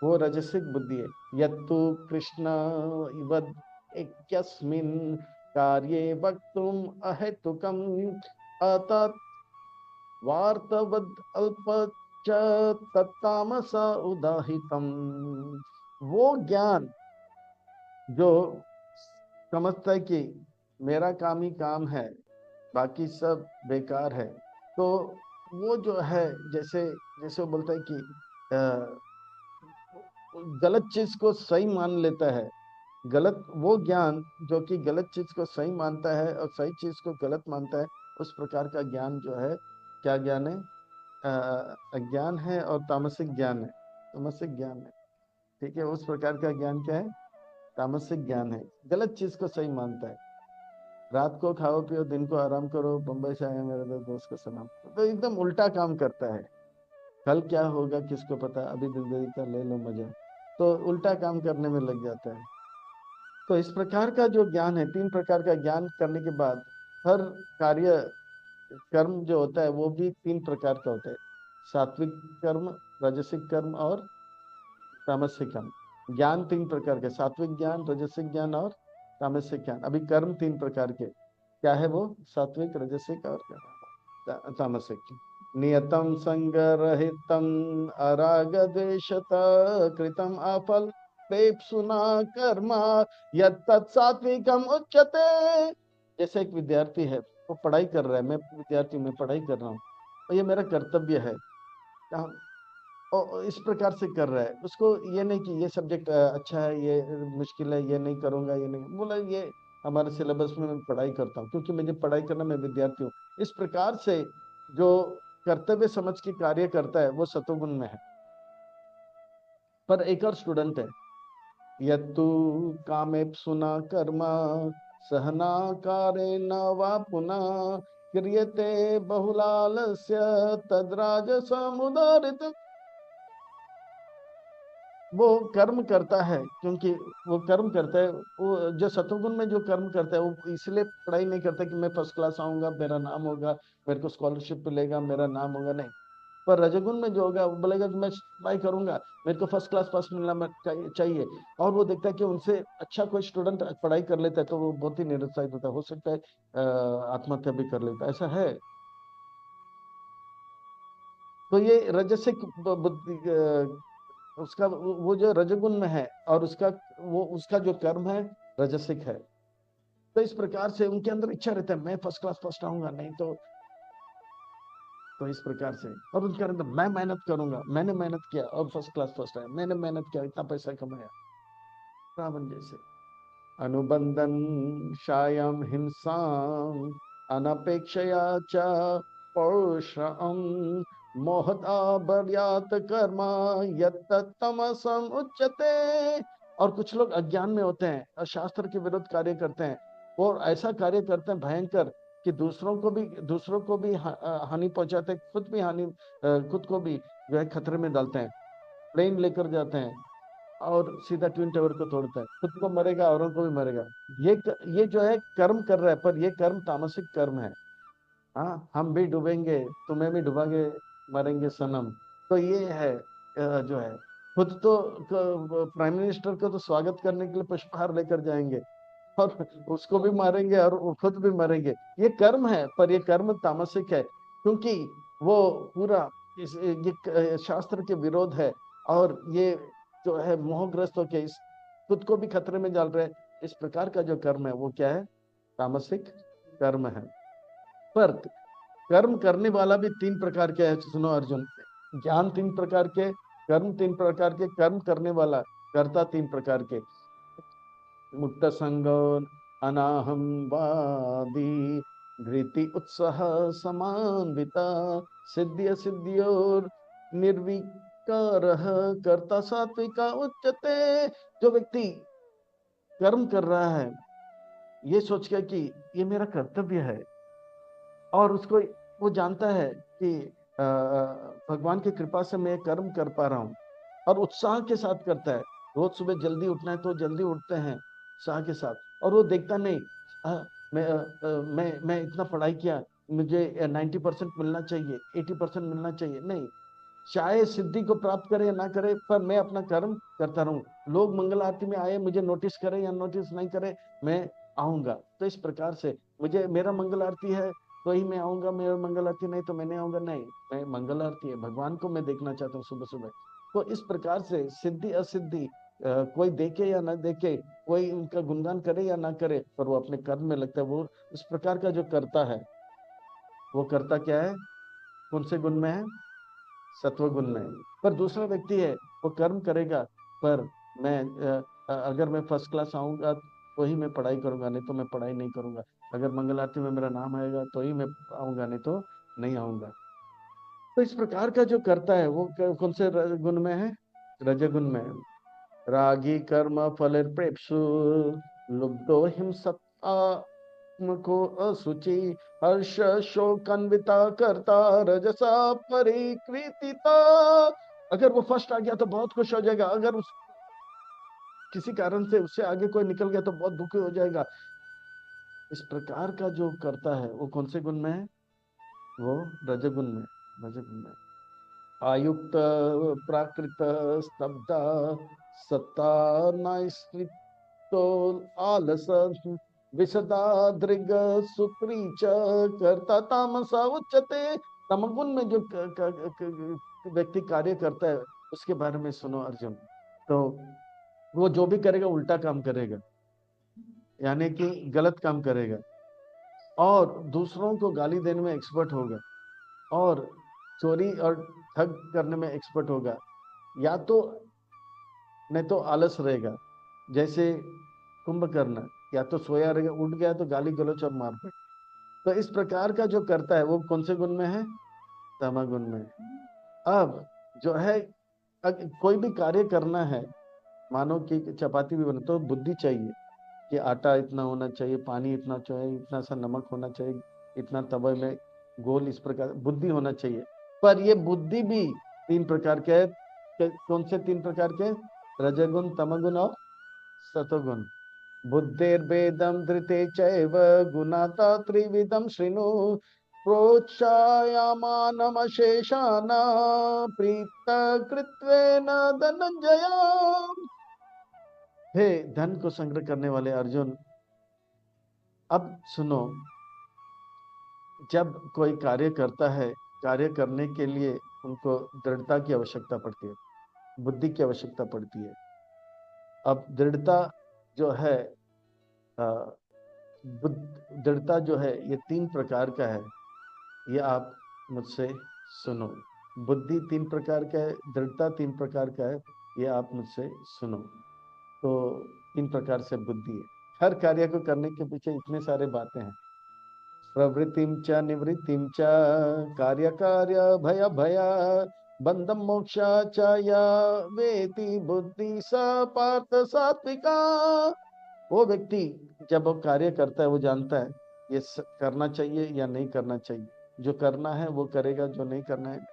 वो रजसिक बुद्धि है। यत्तु कृष्ण इवद एकस्मिन् कार्ये वक्तुम अहेतुकम अतत वार्तवद अल्प च तत्तामस उदाहितम। वो ज्ञान जो समझता है कि मेरा काम ही काम है, बाकी सब बेकार है, तो वो जो है जैसे जैसे वो बोलता है कि गलत चीज को सही मान लेता है। गलत वो ज्ञान जो कि गलत चीज को सही मानता है और सही चीज को गलत मानता है, उस प्रकार का ज्ञान जो है, क्या ज्ञान है? अज्ञान है और तामसिक ज्ञान है, तामसिक ज्ञान है। ठीक है, उस प्रकार का ज्ञान क्या है? तामसिक ज्ञान है, गलत चीज को सही मानता है। रात को खाओ पियो, दिन को आराम करो, बम्बई से आए मेरे दोस्त को सलाम, तो एकदम उल्टा काम करता है। कल क्या होगा किसको पता, अभी जिंदगी का ले लो मजा, तो उल्टा काम करने में लग जाता है। तो इस प्रकार का जो ज्ञान है, तीन प्रकार का ज्ञान करने के बाद हर कार्य कर्म जो होता है वो भी तीन प्रकार का होता है, सात्विक कर्म, राजसिक कर्म और तामसिक कर्म। ज्ञान तीन प्रकार के, सात्विक ज्ञान, राजसिक ज्ञान और तामसिक ज्ञान। अभी कर्म तीन प्रकार के क्या है? वो सात्विक, राजसिक और कर्म। तामसिक। नियतम संगरहितम अराग द्वेषत कृतम अफल प्रेप्सुना कर्मा यत्तत् सात्विकम उच्यते। जैसे एक विद्यार्थी है, वो पढ़ाई कर रहा है, मैं विद्यार्थी, मैं पढ़ाई कर रहा हूँ, और ये मेरा कर्तव्य है, और इस प्रकार से कर रहा है, उसको ये नहीं कि ये सब्जेक्ट अच्छा है, ये मुश्किल है, ये नहीं करूंगा, ये नहीं, बोला ये हमारे सिलेबस में मैं पढ़ाई करता हूँ, क्योंकि मुझे पढ़ाई करना, मैं विद्यार्थी हूँ। इस प्रकार से जो कर्तव्य समझ के कार्य करता है वो सतोगुण में है। पर एक और स्टूडेंट है, यत्तु कामेप्सुना कर्मा सहना कारेण वा पुनः क्रियते बहुलालस्य तद्राजसमुदारित। वो कर्म करता है, क्योंकि वो कर्म करता है, वो जो सतोगुण में जो कर्म करता है वो इसलिए पढ़ाई नहीं करता कि मैं फर्स्ट क्लास आऊंगा, मेरा नाम होगा, मेरे को स्कॉलरशिप मिलेगा, मेरा नाम होगा, नहीं। पर रजोगुण में जो होगा वो बोलेगा कि मैं पढ़ाई करूंगा, मेरे को फर्स्ट क्लास पास मिलना चाहिए। और वो देखता है कि उनसे अच्छा कोई स्टूडेंट पढ़ाई कर लेता है तो वो बहुत ही निरुत्साहित होता है, हो सकता है आत्महत्या भी कर लेता है, ऐसा है। तो ये रजसिक बुद्धि, उसका वो जो रजोगुण में है, और उसका जो कर्म है रजसिक है। तो इस प्रकार से उनके अंदर इच्छा रहता है मैं फर्स्ट क्लास फर्स्ट आऊंगा, नहीं तो इस प्रकार से, और उनके अंदर मैं मेहनत करूंगा, मैंने मेहनत किया और फर्स्ट क्लास फर्स्ट आया, मैंने मेहनत किया, इतना पैसा कमाया, रावण जैसे। अनुबंधन शायम हिंसा अनपेक्षया च पौरुषम मोहता बर्यात कर्मा यत्तमसम उच्यते। और कुछ लोग अज्ञान में होते हैं और शास्त्र के विरुद्ध कार्य करते हैं, और ऐसा कार्य करते हैं भयंकर कि दूसरों को भी हानि पहुंचाते हैं, खुद को भी जो है खतरे में डालते हैं। प्लेन लेकर जाते हैं और सीधा ट्विन टावर को तोड़ता है, खुद को मरेगा, औरों को भी मरेगा। ये जो है कर्म कर रहा है, पर ये कर्म तामसिक कर्म है। हाँ, हम भी डूबेंगे, तुम्हें भी डुबागे, मरेंगे सनम। तो ये है जो है, खुद तो प्राइम मिनिस्टर को तो स्वागत करने के लिए पुष्पहार लेकर जाएंगे, और उसको भी मारेंगे और वो खुद भी मरेंगे। ये कर्म है, पर ये कर्म तामसिक है, क्योंकि वो पूरा ये शास्त्र के विरोध है, और ये जो है मोहग्रस्त होके इस खुद को भी खतरे में डाल रहे हैं। इस प्रकार का जो कर्म है वो क्या है? तामसिक कर्म है। पर कर्म करने वाला भी तीन प्रकार के है, सुनो अर्जुन। ज्ञान तीन प्रकार के, कर्म तीन प्रकार के, कर्म करने वाला कर्ता तीन प्रकार के। मुक्त संगो अनाहम वादी धृति उत्साह समान्विता सिद्धिय सिद्धियोर निर्विकार कर्ता सात्विका उच्यते। जो व्यक्ति कर्म कर रहा है ये सोच के कि ये मेरा कर्तव्य है, और उसको वो जानता है कि भगवान की कृपा से मैं कर्म कर पा रहा हूँ, और उत्साह के साथ करता है। रोज सुबह जल्दी उठना है तो जल्दी उठते हैं उत्साह के साथ, और वो देखता नहीं मैं इतना पढ़ाई किया, मुझे 90% मिलना चाहिए, 80% मिलना चाहिए, नहीं। चाहे सिद्धि को प्राप्त करे या ना करे, पर मैं अपना कर्म करता रहूं। लोग मंगल आरती में आए, मुझे नोटिस करे या नोटिस नहीं करे, मैं आऊंगा। तो इस प्रकार से मुझे, मेरा मंगल आरती है तो ही मैं आऊंगा, मेरा मंगल आरती नहीं तो मैं नहीं आऊंगा, नहीं। मैं मंगल आरती है, भगवान को मैं देखना चाहता हूँ सुबह सुबह। तो इस प्रकार से सिद्धि असिद्धि कोई देखे या ना देखे, कोई उनका गुणगान करे या ना करे, पर वो अपने कर्म में लगता है। वो इस प्रकार का जो करता है, वो करता क्या है? कौन से गुण में है? सत्व गुण में। पर दूसरा व्यक्ति है, वो कर्म करेगा, पर मैं अगर मैं फर्स्ट क्लास आऊंगा तो ही मैं पढ़ाई करूंगा, नहीं तो मैं पढ़ाई नहीं करूंगा। अगर मंगल आरती में मेरा नाम आएगा तो ही मैं आऊंगा, नहीं तो नहीं आऊंगा। तो इस प्रकार का जो करता है वो कौन से गुण में है? रजगुण में। रागी कर्म फल प्रेप्सु लुब्धो हिंसता को असुचि हर्ष शोकान्विता करता रजसा परिकृतिता। अगर वो फर्स्ट आ गया तो बहुत खुश हो जाएगा, अगर उस किसी कारण से उससे आगे कोई निकल गया तो बहुत दुखी हो जाएगा। इस प्रकार का जो करता है वो कौन से गुण में है? वो रजगुण में। रजगुण में आयुक्त प्राकृत स्तब्ध सत्ता नास्कृतो आलस विशदा दृग सुप्रीच कर्ता तामसा उच्यते। तमगुण में जो व्यक्ति कार्य करता है उसके बारे में सुनो अर्जुन। तो वो जो भी करेगा उल्टा काम करेगा, यानी कि गलत काम करेगा, और दूसरों को गाली देने में एक्सपर्ट होगा, और चोरी और ठग करने में एक्सपर्ट होगा, या तो नहीं तो आलस रहेगा, जैसे कुंभकर्ण, या तो सोया रहेगा, उठ गया तो गाली गलौज और मारपीट। तो इस प्रकार का जो करता है वो कौन से गुण में है? तमोगुण में। अब जो है, कोई भी कार्य करना है, मानो कि चपाती भी बने तो बुद्धि चाहिए कि आटा इतना होना चाहिए, पानी इतना चाहिए, इतना सा नमक होना चाहिए, इतना तवे में गोल, इस प्रकार बुद्धि होना चाहिए। पर ये बुद्धि भी तीन प्रकार के है। कौन से तीन प्रकार के? रजगुण, तमगुण और सतोगुण। बुद्धिर्भेदं धृते चैव गुणाता त्रिविधं शृणु प्रोक्षायमानमशेषान् प्रीतकृत्वेन धनंजय। हे धन को संग्रह करने वाले अर्जुन, अब सुनो, जब कोई कार्य करता है, कार्य करने के लिए उनको दृढ़ता की आवश्यकता पड़ती है, बुद्धि की आवश्यकता पड़ती है। अब दृढ़ता जो है, दृढ़ता जो है ये तीन प्रकार का है, ये आप मुझसे सुनो। बुद्धि तीन प्रकार का है, दृढ़ता तीन प्रकार का है, ये आप मुझसे सुनो। तो तीन प्रकार से बुद्धि है। हर कार्य को करने के पीछे इतने सारे बातें हैं। प्रवृत्तिम च निवृत्तिम च कार्य कार्य भय भय बंधम मोक्ष च या वेति बुद्धि स पार्थ सात्विका। वो व्यक्ति जब वो कार्य करता है वो जानता है ये करना चाहिए या नहीं करना चाहिए। जो करना है वो करेगा, जो नहीं करना है,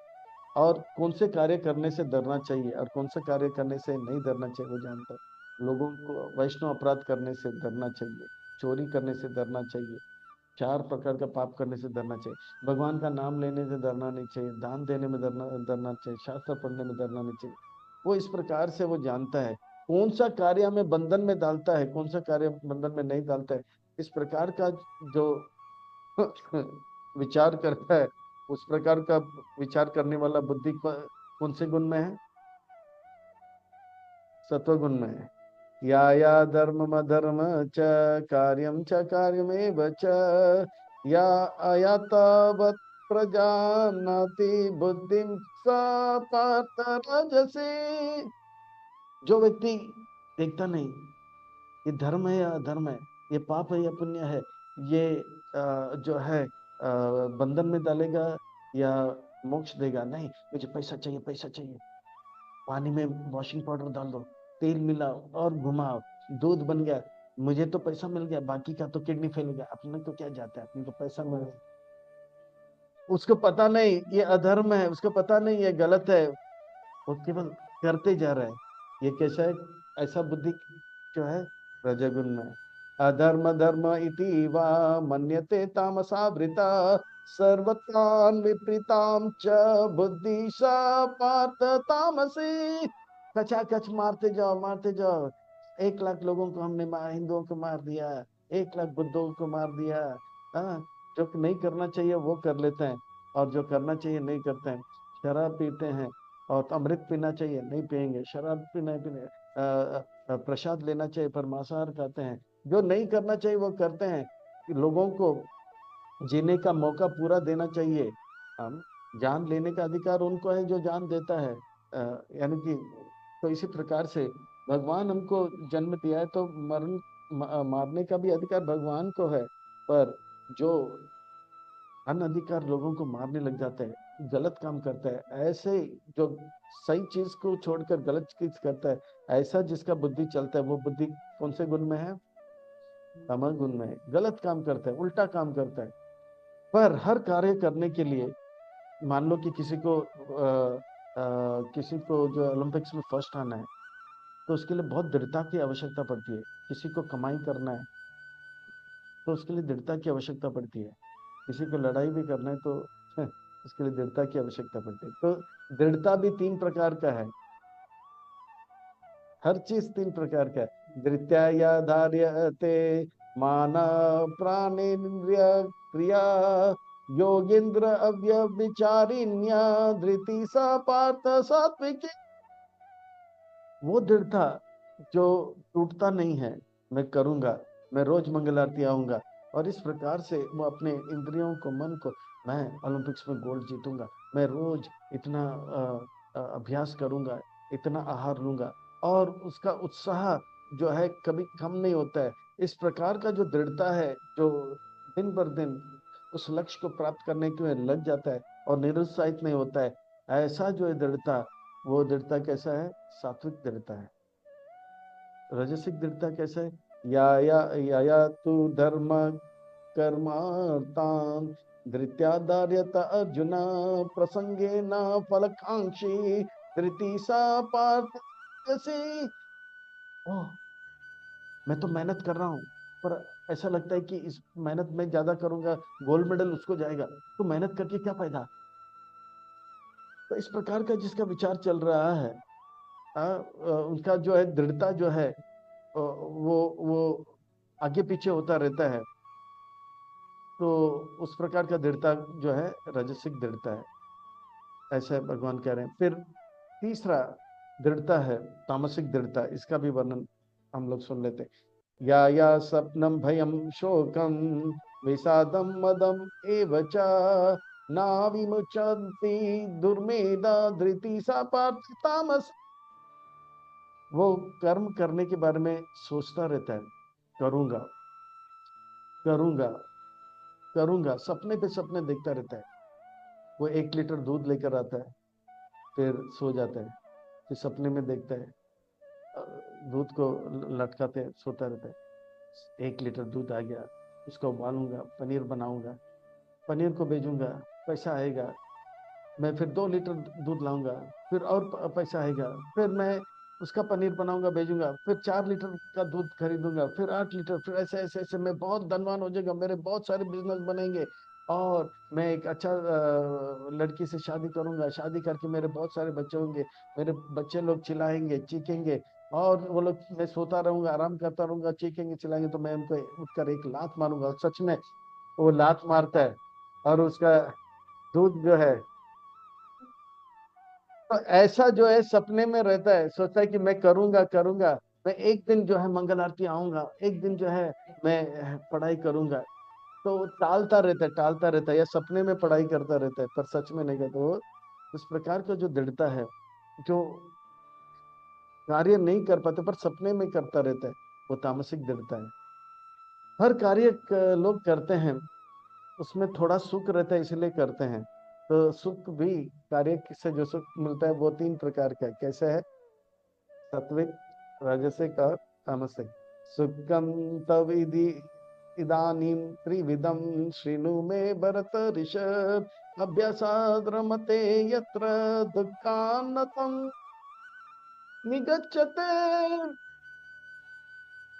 और कौन से कार्य करने से डरना चाहिए और कौन से कार्य करने से नहीं डरना चाहिए वो जानता है। लोगों को वैष्णव अपराध करने से डरना चाहिए, चोरी करने से डरना चाहिए, चार प्रकार का पाप करने से डरना चाहिए, भगवान का नाम लेने से डरना नहीं चाहिए, दान देने में डरना चाहिए, शास्त्र पढ़ने में डरना नहीं चाहिए। वो इस प्रकार से वो जानता है कौन सा कार्य हमें बंधन में डालता है, कौन सा कार्य बंधन में नहीं डालता है। इस प्रकार का जो विचार करता है, उस प्रकार का विचार करने वाला बुद्धि कौन से गुण में है? सत्वगुण में है। या या धर्म अधर्म च कार्यमेव च या अयतावत् प्रजानाति बुद्धिं सा पार्थ राजसे। जो व्यक्ति देखता नहीं ये धर्म है या अधर्म है, ये पाप है या पुण्य है, ये जो है बंधन में डालेगा या मोक्ष देगा, नहीं, मुझे पैसा चाहिए, पैसा चाहिए, पानी में वॉशिंग पाउडर डाल दो, तेल मिलाओ और घुमाओ, दूध बन गया, मुझे तो पैसा मिल गया, बाकी का तो किडनी फेल गया, अपने को क्या जाता है, अपने को पैसा मिल गया। उसको पता नहीं ये अधर्म है, उसको पता नहीं ये गलत है, वो केवल करते जा रहा है। ये कैसा है? ऐसा बुद्धि जो है रजगुण में। अधर्म धर्म इति वा मन्यते तामसावृता सर्वतान विपरीताम च बुद्धि सा पार्थ तामसी। कचाकच मारते जाओ, मारते जाओ। 1 लाख लोगों को हमने हिंदुओं को मार दिया, 1 लाख बुद्धों को मार दिया। हाँ, जो नहीं करना चाहिए वो कर लेते हैं, और जो करना चाहिए नहीं करते हैं। शराब पीते हैं, और तो अमृत पीना चाहिए, नहीं पियेंगे, शराब पीना पीने, प्रसाद लेना चाहिए पर मांसाहार खाते हैं। जो नहीं करना चाहिए वो करते हैं। लोगों को जीने का मौका पूरा देना चाहिए। हम जान लेने का अधिकार उनको है जो जान देता है, यानी कि तो इसी प्रकार से भगवान हमको जन्म दिया है तो मरण मारने का भी अधिकार भगवान को है। पर जो अनधिकार लोगों को मारने लग जाता है, गलत काम करता है, ऐसे जो सही चीज को छोड़कर गलत चीज करता है, ऐसा जिसका बुद्धि चलता है, वो बुद्धि कौन से गुण में है? तमो गुण में है। गलत काम करता है, उल्टा काम करता है। पर हर कार्य करने के लिए, मान लो कि किसी को जो ओलंपिक्स में फर्स्ट आना है, तो उसके लिए बहुत दृढ़ता की आवश्यकता पड़ती है। किसी को कमाई करना है तो उसके लिए दृढ़ता की आवश्यकता पड़ती है। किसी को लड़ाई भी करना है तो उसके लिए दृढ़ता की आवश्यकता पड़ती है। तो दृढ़ता भी तीन प्रकार का है, हर चीज तीन प्रकार का है। धृत्या या धार्यते मान प्राणेन्द्रिय क्रिया योगेंद्र अव्यभिचारिण्या धृति सा पार्थ सात्विकी। वो दृढ़ता जो टूटता नहीं है, मैं करूंगा, मैं रोज मंगल आरती आऊंगा, और इस प्रकार से वो अपने इंद्रियों को, मन को, मैं ओलंपिक्स में गोल्ड जीतूंगा, मैं रोज इतना अभ्यास करूंगा, इतना आहार लूंगा, और उसका उत्साह जो है कभी कम नहीं होता है। इस प्रकार का जो दृढ़ता है, जो दिन भर दिन उस लक्ष्य को प्राप्त करने के लिए लग जाता है और निरुत्साहित नहीं होता है, ऐसा जो है दृढ़ता, वो दृढ़ता कैसा है? सात्विक दृढ़ता है। रजसिक दृढ़ता कैसा है? या तु धर्म कर्मार्तान धृत्या धार्यत अर्जुन प्रसंगे न फलकांक्षी धृति सा पार्थ से। ओह, मैं तो मेहनत कर रहा हूँ, पर ऐसा लगता है कि इस मेहनत में ज्यादा करूंगा, गोल्ड मेडल उसको जाएगा, तो मेहनत करके क्या फायदा? तो इस प्रकार का जिसका विचार चल रहा है, उनका जो है दृढ़ता जो है, वो आगे पीछे होता रहता है। तो उस प्रकार का दृढ़ता जो है राजसिक दृढ़ता है, ऐसा भगवान कह रहे हैं। फिर तीसरा दृढ़ता है तामसिक दृढ़ता, इसका भी वर्णन हम लोग सुन लेते हैं। या सपनम भयम शोकम विषादम मदम एवच ना विमुचन्ति दुर्मेधा धृति सा पार्थ तामस। वो कर्म करने के बारे में सोचता रहता है, करूंगा करूंगा करूंगा, सपने पे सपने देखता रहता है। वो 1 लीटर दूध लेकर आता है, फिर सो जाता है, फिर सपने में देखता है, दूध को लटकाते सोता रहता है। 1 लीटर दूध आ गया, उसको उबालूंगा, पनीर बनाऊंगा, पनीर को बेचूंगा, पैसा आएगा, मैं फिर 2 लीटर दूध लाऊंगा, फिर और पैसा आएगा, फिर मैं उसका पनीर बनाऊंगा, भेजूंगा, फिर 4 लीटर का दूध खरीदूंगा, फिर 8 लीटर, फिर ऐसे ऐसे ऐसे मैं बहुत धनवान हो जाऊंगा, मेरे बहुत सारे बिजनेस बनेंगे, और मैं एक अच्छा लड़की से शादी करूंगा, शादी करके मेरे बहुत सारे बच्चे होंगे, मेरे बच्चे लोग चिल्लाएंगे चीखेंगे, और वो लोग, मैं सोता रहूंगा, आराम करता रहूंगा, चीखेंगे चिल्लाएंगे, तो मैं उनको उठकर एक लात मारूंगा। सच में वो लात मारता है, और उसका दूध जो है, तो ऐसा जो है सपने में रहता है, सोचता है कि मैं करूंगा करूंगा, मैं एक दिन जो है मंगल आरती आऊंगा, एक दिन जो है मैं पढ़ाई करूंगा। तो वो टालता रहता है, या सपने में पढ़ाई करता रहता है, पर सच में नहीं करता। वो उस प्रकार का जो दृढ़ता है, जो कार्य नहीं कर पाते पर सपने में करता रहता है, वो तामसिक दृढ़ता है। हर कार्य लोग करते हैं, उसमें थोड़ा सुख रहता है इसलिए करते हैं। तो सुख भी, कार्य से जो सुख मिलता है वो 3 प्रकार का है। कैसे है? सात्विक, राजसिक और तामसिक। सुखम तविधि इदानीं त्रिविधम शृणु मे भरत ऋषभ अभ्यासाद् रमते यत्र दुःखान्नतम् निगच्छते।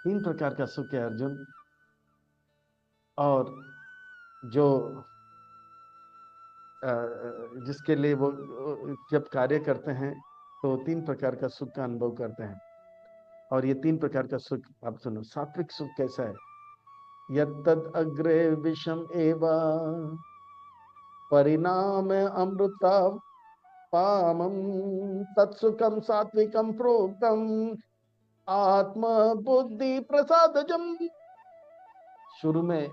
3 प्रकार का सुख है अर्जुन, और जो जिसके लिए वो जब कार्य करते हैं तो 3 प्रकार का सुख का अनुभव करते हैं। और ये 3 प्रकार का सुख आप सुनो। सात्विक सुख कैसा है? यत्तद् अग्रे विषम एव परिणाम अमृता पामं तत्सुखम सात्विकम प्रोक्तम आत्म बुद्धि प्रसादजम। शुरू में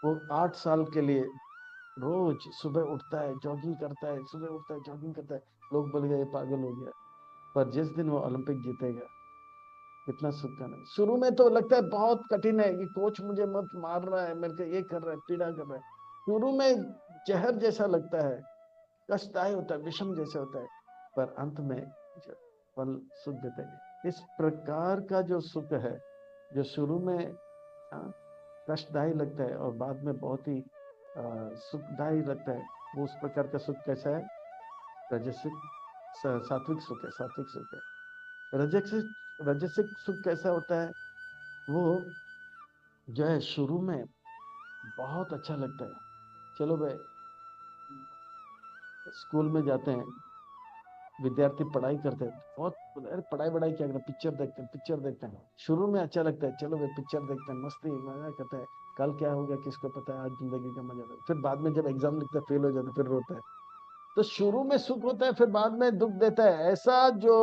वो 8 साल के लिए रोज सुबह उठता है, जॉगिंग करता है, सुबह उठता है, जॉगिंग करता है, लोग बोल गए पागल हो गया। पर जिस दिन वो ओलंपिक जीतेगा, कितना सुख का नहीं। शुरू में तो लगता है बहुत कठिन है, कि कोच मुझे मत मार रहा है, मेरे को ये कर रहा है, पीड़ा कर रहा है। शुरू में जहर जैसा लगता है, कष्टदायी होता है, विषम जैसे होता है, पर अंत में फल सुख देते हैं। इस प्रकार का जो सुख है, जो शुरू में कष्टदायी लगता है और बाद में बहुत ही सुखदायी लगता है, वो उस प्रकार का सुख कैसा है? रजसिक, सात्विक सुख है, सात्विक सुख है। रजसिक, रजसिक सुख कैसा होता है? वो जो है शुरू में बहुत अच्छा लगता है। चलो भाई, स्कूल में जाते हैं, विद्यार्थी पढ़ाई करते हैं, बहुत अरे पढ़ाई वढ़ाई क्या करना, पिक्चर देखते हैं। शुरू में अच्छा लगता है, चलो वे पिक्चर देखते हैं, मस्ती मजा करते हैं, कल क्या होगा किसको पता है, आज जिंदगी का मजा है। फिर बाद में जब एग्जाम लिखते हैं फेल हो जाते हैं, फिर रोता है। तो शुरू में सुख होता है, फिर बाद में दुख देता है। ऐसा जो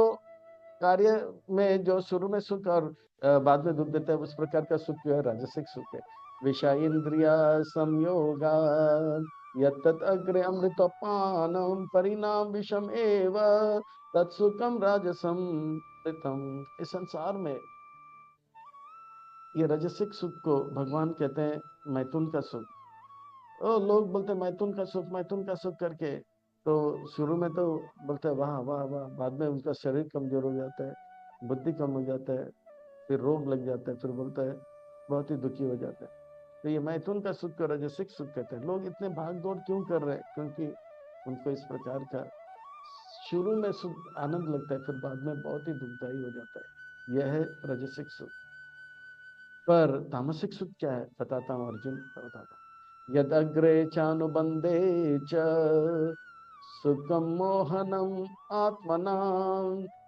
कार्य में जो शुरू में सुख और बाद में दुख देता है, उस प्रकार का सुख जो है राजसिक सुख है। विषय इंद्रिया संयोगा यत्तत् अग्रे अमृतपानम परिणाम विषम एव तत्सुखम राजसम ऋतम। इस संसार में ये राजसिक सुख को भगवान कहते हैं मैथुन का सुख। ओ लोग बोलते हैं मैथुन का सुख, मैथुन का सुख करके, तो शुरू में तो बोलते हैं वाह वाह वाह, बाद में उनका शरीर कमजोर हो जाता है, बुद्धि कम हो जाता है, फिर रोग लग जाता है, फिर बोलता है बहुत ही दुखी हो जाता है। तो ये मैथुन का सुख को राजसिक सुख कहते हैं। लोग इतने भाग दौड़ क्यों कर रहे हैं? क्योंकि उनको इस प्रकार का शुरू में सुख आनंद लगता है, फिर बाद में बहुत ही दुखदायी हो जाता है। यह है राजसिक सुख। पर तामसिक सुख क्या है बताता हूँ अर्जुन, बताता हूँ। यद अग्रे चानुबंधे च सुखम मोहनम आत्मना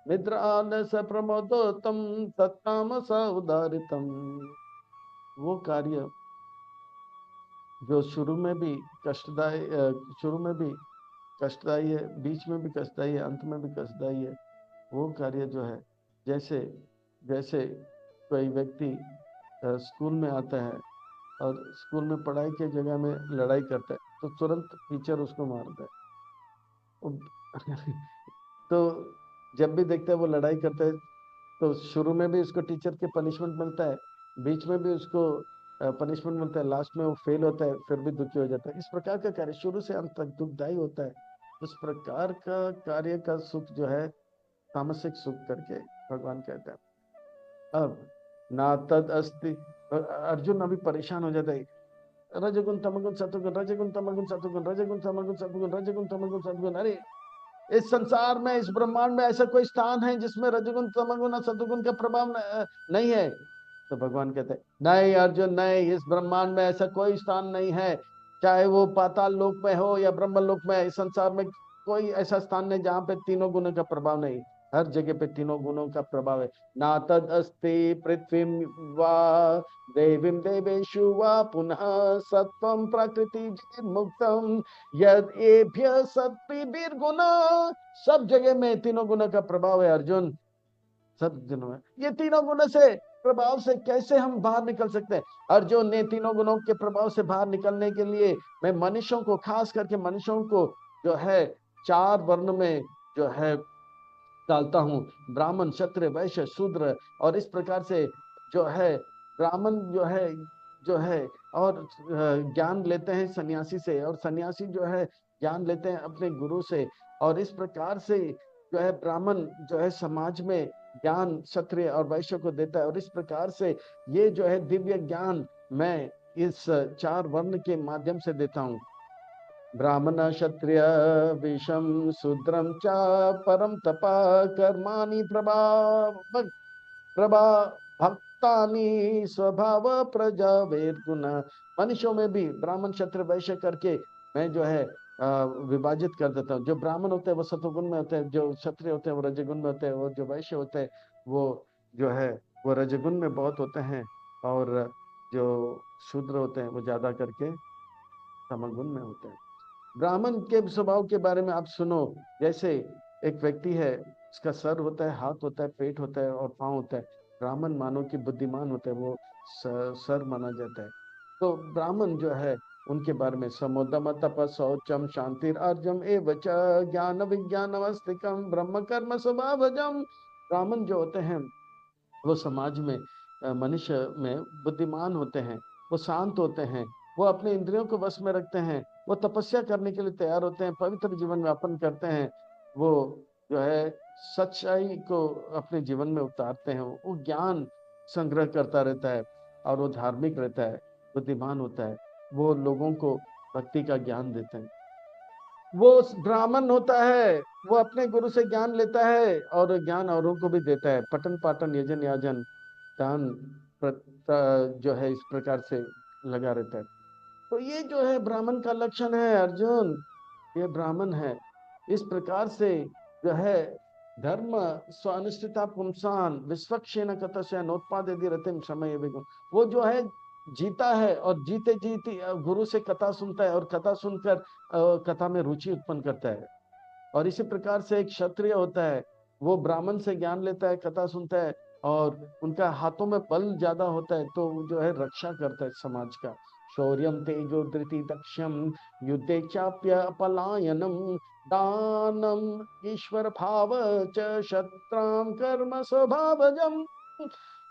निद्रालस प्रमोदोतम तत्तामस उदारितम। वो कार्य जो शुरू में भी कष्टदायी शुरू में भी कष्टदायी है, बीच में भी कष्टदायी है, अंत में भी कष्टदायी है, वो कार्य जो है, जैसे जैसे कोई व्यक्ति स्कूल में आता है और स्कूल में पढ़ाई के जगह में लड़ाई करता है, तो तुरंत टीचर उसको मारता है। तो जब भी देखता है वो लड़ाई करता है, तो शुरू में भी उसको टीचर के पनिशमेंट मिलता है, बीच में भी उसको पनिशमेंट मिलता है, लास्ट में वो फेल होता है, फिर भी दुखी हो जाता है। इस प्रकार का कार्य शुरू से अंत तक दुखदायी होता है। उस प्रकार का कार्य का सुख जो है तामसिक सुख करके भगवान कहते हैं। अब ना तद अस्ति, अर्जुन अभी परेशान हो जाता है, रजगुण तमगुण सतुगुण, रजगुण तमगुण सतुगुण, रजगुण तमगुण सतुगुण, रजगुण तमगुण सतुगुण। अरे इस संसार में, इस ब्रह्मांड में ऐसा कोई स्थान है जिसमें रजगुण तमगुण और सतुगुण का प्रभाव नहीं है? तो भगवान कहते हैं नहीं अर्जुन नहीं, इस ब्रह्मांड में ऐसा कोई स्थान नहीं है, चाहे वो पाताल लोक में हो या ब्रह्म लोक में। इस संसार में कोई ऐसा स्थान नहीं जहां पे तीनों गुणों का प्रभाव नहीं। हर जगह पे तीनों गुणों का प्रभाव है। ना तद अस्ति पृथ्वी वा देवीं देवेषु वा पुनः सत्वं प्रकृति मुक्तम यद एभ्य सत्विर गुना। सब जगह में तीनों गुणों का प्रभाव है अर्जुन, सब दिनों में। ये तीनों गुणों से प्रभाव से कैसे हम बाहर निकल सकते हैं? अर्जुन ने तीनों गुणों के प्रभाव से बाहर निकलने के लिए मैं मनुष्यों को, खास करके मनुष्यों को जो है चार वर्ण में जो है डालता हूँ, ब्राह्मण क्षत्रिय वैश्य शूद्र। और इस प्रकार से जो है ब्राह्मण जो है और ज्ञान लेते हैं सन्यासी से, और सन्यासी जो है ज्ञान लेते हैं अपने गुरु से। और इस प्रकार से जो है ब्राह्मण जो है समाज में ज्ञान क्षत्रिय और वैश्य को देता है। और इस प्रकार से ये जो है दिव्य ज्ञान मैं इस चार वर्ण के माध्यम से देता हूँ। ब्राह्मण क्षत्रिय विषम शूद्रम च परम तपा कर्माणि प्रभा प्रभा भक्तानि स्वभाव प्रजा वेद गुण। मनुष्यों में भी ब्राह्मण क्षत्रिय वैश्य करके मैं जो है विभाजित कर देता हूँ। जो ब्राह्मण होते हैं वो सतोगुण में होते हैं, जो क्षत्रिय होते हैं वो रजगुण में होते हैं, और जो वैश्य होते हैं वो जो है वो रजगुण में बहुत होते हैं, और जो शूद्र होते हैं वो ज्यादा करके तमोगुण में होते हैं। ब्राह्मण के स्वभाव के बारे में आप सुनो। जैसे एक व्यक्ति है, उसका सर होता है, हाथ होता है, पेट होता है और पांव होता है। ब्राह्मण मानो कि बुद्धिमान होता है, वो सर माना जाता है। तो ब्राह्मण जो है उनके बारे में समोदम तप शौचम शांतिर अर्जम एव च ज्ञान विज्ञान अवस्थिकम ब्रह्म कर्म स्वभावजम। ब्राह्मण जो होते हैं वो समाज में मनुष्य में बुद्धिमान होते हैं, वो शांत होते हैं, वो अपने इंद्रियों को वश में रखते हैं, वो तपस्या करने के लिए तैयार होते हैं, पवित्र जीवन यापन करते हैं, वो जो है सच्चाई को अपने जीवन में उतारते हैं, वो ज्ञान संग्रह करता रहता है और वो धार्मिक रहता है, बुद्धिमान होता है, वो लोगों को भक्ति का ज्ञान देते हैं। वो ब्राह्मण होता है, वो अपने गुरु से ज्ञान लेता है और ज्ञान औरों को भी देता है। पठन पाठन यजन याजन दान जो है इस प्रकार से लगा रहता है। तो ये जो है ब्राह्मण का लक्षण है अर्जुन, ये ब्राह्मण है। इस प्रकार से जो है धर्म स्वानुष्ठिता पुंसान विश्वक्षेण कथस्य नोत्पादयति रतिम समय वेगम, वो जो है जीता है और जीते जीते गुरु से कथा सुनता है और कथा सुनकर कथा में रुचि उत्पन्न करता है। और इसी प्रकार से एक क्षत्रिय होता है, वो ब्राह्मण से ज्ञान लेता है, कथा सुनता है, और उनका हाथों में बल ज्यादा होता है, तो जो है रक्षा करता है समाज का। शौर्यम तेजो धृति दक्षम युद्धे चाप्य पलायनम दानम ईश्वर भाव च शत्राम कर्म स्वभावजम।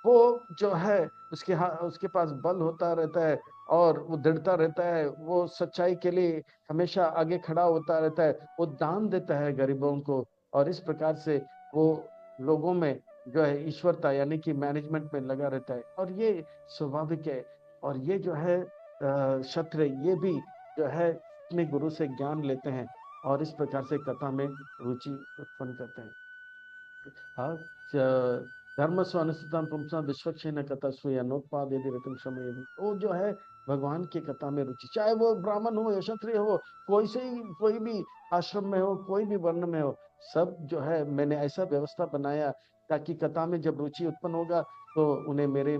वो जो है उसके पास बल होता रहता है और वो दृढ़ता रहता है, वो सच्चाई के लिए हमेशा आगे खड़ा होता रहता है, वो दान देता है गरीबों को, और इस प्रकार से वो लोगों में जो है ईश्वरता यानी कि मैनेजमेंट में लगा रहता है, और ये स्वाभाविक है। और ये जो है क्षत्रिय ये भी जो है अपने गुरु से ज्ञान लेते हैं और इस प्रकार से कथा में रुचि उत्पन्न करते हैं। हाँ, धर्म स्वानुष्ठितां पुंसां विश्वक्षेण कथा नोत्पाद यदि रतिम समय, वो जो है भगवान की कथा में रुचि, चाहे वो ब्राह्मण हो या क्षत्रिय हो, कोई भी आश्रम में हो, कोई भी वर्ण में हो, सब जो है मैंने ऐसा व्यवस्था बनाया ताकि कथा में जब रुचि उत्पन्न होगा तो उन्हें मेरे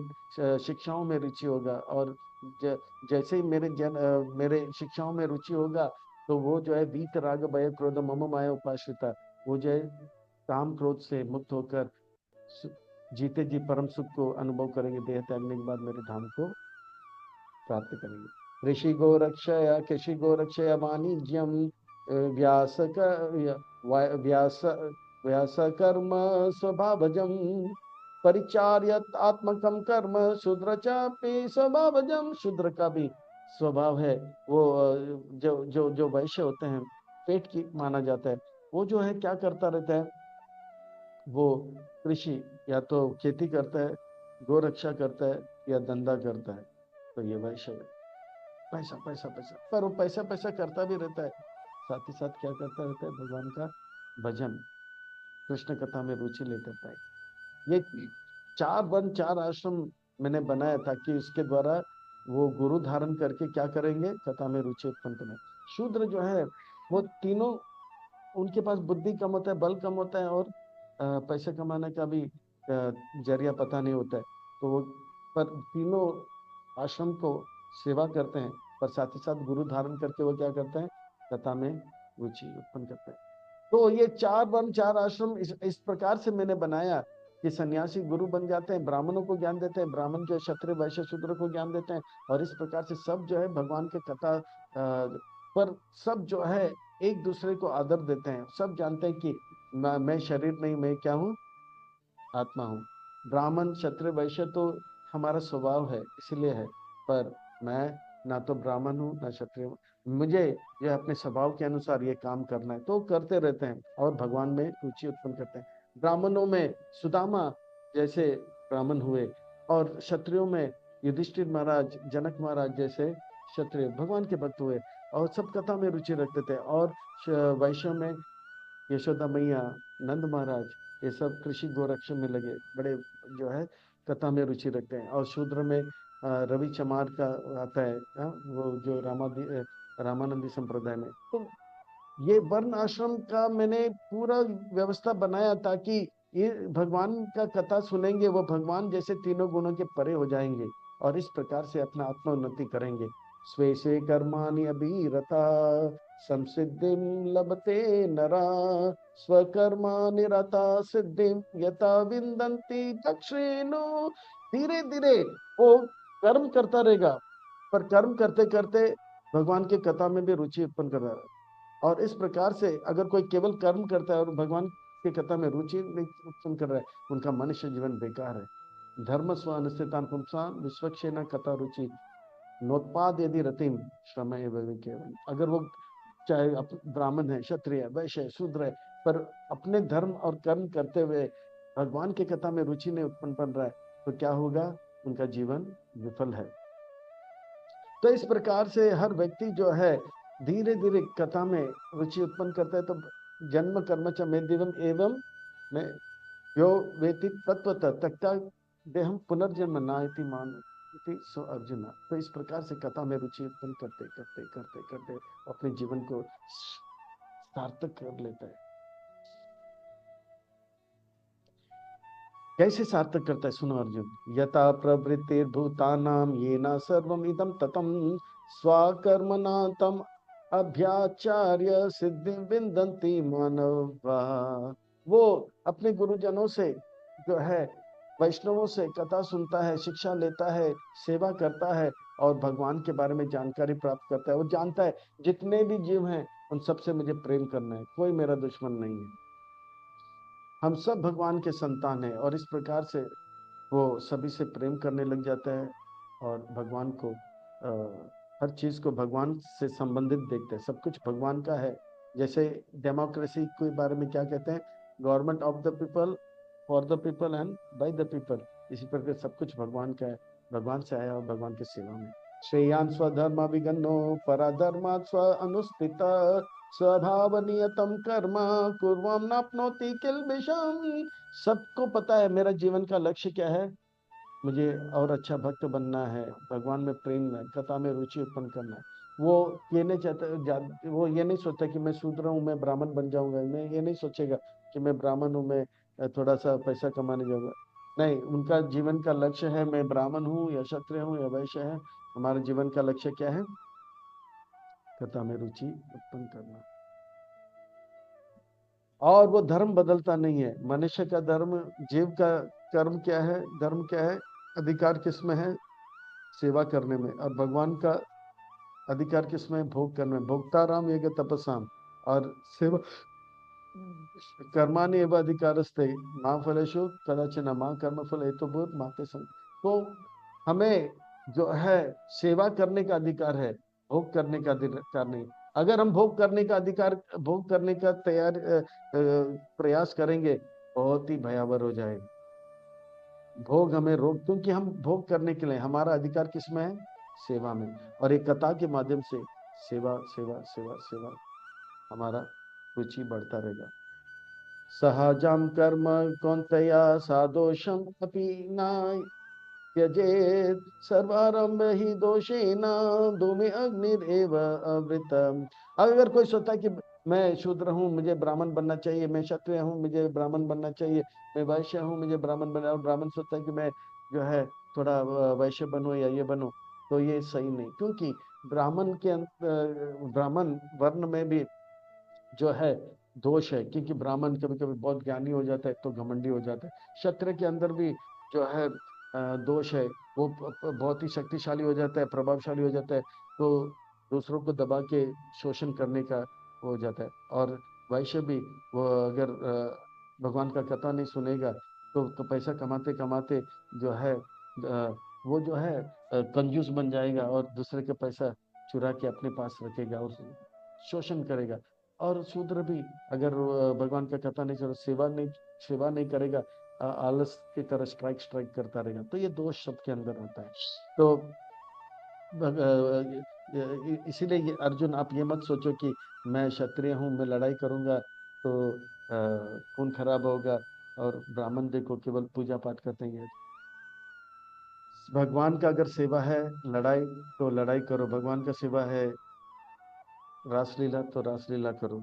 शिक्षाओं में रुचि होगा, और जैसे ही मेरे शिक्षाओं में रुचि होगा तो वो जो है वीत राग भय क्रोध मम माया उपाश्रिता, वो जो है काम क्रोध से मुक्त होकर जीते जी परम सुख को अनुभव करेंगे, देह त्यागने के बाद मेरे धाम को प्राप्त करेंगे। ऋषि गो रक्षया कृषि गो रक्षया वाणिज्यम व्यास व्यास व्यास कर्म स्वभावजम परिचार्य आत्मकम कर्म शूद्र चापि स्वभावजम, शूद्र का भी स्वभाव है वो जो वैश्य होते हैं, पेट की माना जाता है, वो जो है क्या करता रहता है, वो कृषि या तो खेती करता है, गो रक्षा करता है, या धंधा करता है, तो ये वैश्य है। पैसा पैसा पैसा, पर वो पैसा पैसा करता भी रहता है, साथ ही साथ क्या करता रहता है, भगवान का भजन, कृष्ण कथा में रुचि लेते रहता है। ये चार वन चार आश्रम मैंने बनाया ताकि उसके द्वारा वो गुरु धारण करके क्या करेंगे, कथा में रुचि उत्पन्न करें। शूद्र जो है वो तीनों, उनके पास बुद्धि कम होता है, बल कम होता है, और पैसे कमाने का भी जरिया पता नहीं होता है, तो वो पर तीनों आश्रम को सेवा करते हैं, पर साथ ही साथ गुरु धारण करके वो क्या करते हैं, कथा में रुचि उत्पन्न करते हैं। तो ये चार वर्ण चार आश्रम इस प्रकार से मैंने बनाया कि सन्यासी गुरु बन जाते हैं, ब्राह्मणों को ज्ञान देते हैं, ब्राह्मण जो क्षत्रिय वैश्य शूद्र को ज्ञान देते हैं, और इस प्रकार से सब जो है भगवान के कथा पर सब जो है एक दूसरे को आदर देते हैं, सब जानते हैं कि मैं शरीर नहीं, मैं क्या हूँ, आत्मा हूँ। ब्राह्मण क्षत्रिय वैश्य तो हमारा स्वभाव है इसलिए है, पर मैं ना तो ब्राह्मण हूँ ना क्षत्रिय हूँ, मुझे ये अपने स्वभाव के अनुसार ये काम करना है, तो करते रहते हैं और भगवान में रुचि उत्पन्न करते हैं। ब्राह्मणों में सुदामा जैसे ब्राह्मण हुए, और क्षत्रियों में युधिष्ठिर महाराज जनक महाराज जैसे क्षत्रिय भगवान के भक्त हुए, और सब कथा में रुचि रखते थे। और वैश्यों में यशोदा मैया, नंद महाराज, ये सब कृषि गोरक्षण में लगे बड़े जो है कथा में रुचि रखते हैं। और शूद्र में रवि चमार का आता है, वो जो रामानंदी संप्रदाय में। तो ये वर्ण आश्रम का मैंने पूरा व्यवस्था बनाया ताकि ये भगवान का कथा सुनेंगे, वो भगवान जैसे तीनों गुणों के परे हो जाएंगे, और इस प्रकार से अपना आत्मोन्नति करेंगे। स्वे स्वे कर्माणि अभिरता संसिद्धिं लभते नरा, स्वकर्माणि रता सिद्धिं यथा विन्दन्ति दक्षिणो। धीरे धीरे वो कर्म करता रहेगा, पर कर्म करते करते भगवान की कथा में भी रुचि उत्पन्न कर रहा है। और इस प्रकार से अगर कोई केवल कर्म करता है और भगवान की कथा में रुचि नहीं उत्पन्न कर रहा है, उनका मनुष्य जीवन बेकार है। धर्म स्वानुष्ठितान् पुंसान् विश्वक्षेण कथा रुचि नोत्पाद यदि रतिम श्रमय केवल, अगर वो चाहे ब्राह्मण है, क्षत्रिय है, वैश्य है, शूद्र है, पर अपने धर्म और कर्म करते हुए भगवान की कथा में रुचि नहीं उत्पन्न बन रहा है, तो क्या होगा, उनका जीवन विफल है। तो इस प्रकार से हर व्यक्ति जो है धीरे धीरे कथा में रुचि उत्पन्न करता है, तो जन्म कर्म च मे दिवम एवं मैं यो वेति तत्व तत्ता देहम पुनर्जन्म नायति मान सो अर्जुन। तो इस प्रकार से कथा में रुचि उत्पन्न करते करते करते करते अपने जीवन को सार्थक कर लेता है। कैसे सार्थक करता है, सुनो अर्जुन। यथा प्रवृत्तिर्भूतानाम येन सर्वम इदम ततम स्वकर्मणा तम अभ्याचार्य सिद्धि विन्दन्ति मानवा। वो अपने गुरुजनों से जो है, वैष्णवों से कथा सुनता है, शिक्षा लेता है, सेवा करता है और भगवान के बारे में जानकारी प्राप्त करता है। वो जानता है जितने भी जीव हैं उन सबसे मुझे प्रेम करना है, कोई मेरा दुश्मन नहीं है, हम सब भगवान के संतान हैं। और इस प्रकार से वो सभी से प्रेम करने लग जाता है और भगवान को हर चीज को भगवान से संबंधित देखते हैं, सब कुछ भगवान का है। जैसे डेमोक्रेसी के बारे में क्या कहते हैं, government of the people, for the people and by the people. इसी प्रकार सब कुछ भगवान का है, भगवान से आया और भगवान की सेवा में। श्रेयान स्वधर्म विगन्नो पराधर्मा स्व अनुष्ठित स्वभाव नियतम कर्म कुर्वम नाप्नोति किल्बिषम। सबको पता है मेरा जीवन का लक्ष्य क्या है, मुझे और अच्छा भक्त बनना है, भगवान में प्रेम है, कथा में रुचि उत्पन्न करना है। वो ये नहीं चाहता, वो ये नहीं सोचता कि मैं शूद्र हूँ मैं ब्राह्मण बन जाऊंगा, मैं ये नहीं सोचेगा कि मैं ब्राह्मण हूँ मैं थोड़ा सा पैसा कमाने जाऊंगा। नहीं, उनका जीवन का लक्ष्य है, मैं ब्राह्मण हूँ या क्षत्रिय हूँ या वैश्य है, हमारे जीवन का लक्ष्य क्या है, कथा में रुचि उत्पन्न करना। और वो धर्म बदलता नहीं है। मनुष्य का धर्म, जीव का कर्म क्या है, धर्म क्या है, अधिकार किसमें है, सेवा करने में। और भगवान का अधिकार किसमें है, भोग करने में। भोक्ता राम ये तपस्याम, और सेवा कर्माणि एव अधिकारस्ते मां फलेषु कदाचन मां कर्म फल हेतुभूत मां ते संग। तो हमें जो है सेवा करने का अधिकार है, भोग करने का अधिकार नहीं। अगर हम भोग करने का अधिकार, भोग करने का प्रयास करेंगे, बहुत ही भयावह हो जाएगा। भोग हमें रोक, क्योंकि हम भोग करने के लिए, हमारा अधिकार किसमें है, सेवा में। और एक कथा के माध्यम से सेवा सेवा सेवा सेवा हमारा रुचि बढ़ता रहेगा। सहजम कर्म कौन्तेय सादोषम अपि न त्यजेत सर्वारंभ ही दोषेण धूमि अग्निरेव अवृतम। अगर कोई सोचता है कि मैं शूद्र हूँ मुझे ब्राह्मण बनना चाहिए, मैं क्षत्रिय हूँ मुझे ब्राह्मण बनना चाहिए, मैं वैश्य हूँ मुझे ब्राह्मण बनना, और ब्राह्मण सोचता है कि मैं जो है थोड़ा वैश्य बनूं या ये बनूं, तो ये सही नहीं। क्योंकि ब्राह्मण के ब्राह्मण वर्ण में भी जो है दोष है, क्योंकि ब्राह्मण कभी कभी बहुत ज्ञानी हो जाता है तो घमंडी हो जाता है। क्षत्रिय के अंदर भी जो है दोष है, वो बहुत ही शक्तिशाली हो जाता है, प्रभावशाली हो जाता है, तो दूसरों को दबा के शोषण करने का वो हो जाता है। और वैश्य भी, वो अगर भगवान का कथा नहीं सुनेगा तो पैसा कमाते कमाते जो है वो जो है कंजूस बन जाएगा और दूसरे का पैसा चुरा के अपने पास रखेगा और शोषण करेगा। और शूद्र भी अगर भगवान का कथा नहीं चलो, सेवा नहीं करेगा, आलस की तरह स्ट्राइक स्ट्राइक करता रहेगा, तो ये दोष सबके अंदर होता है। तो इसीलिए अर्जुन आप ये मत सोचो कि मैं क्षत्रिय हूँ मैं लड़ाई करूंगा तो खून खराब होगा, और ब्राह्मण देखो केवल पूजा पाठ करते हैं। भगवान का अगर सेवा है लड़ाई, तो लड़ाई करो। भगवान का सेवा है रासलीला, तो रासलीला करो,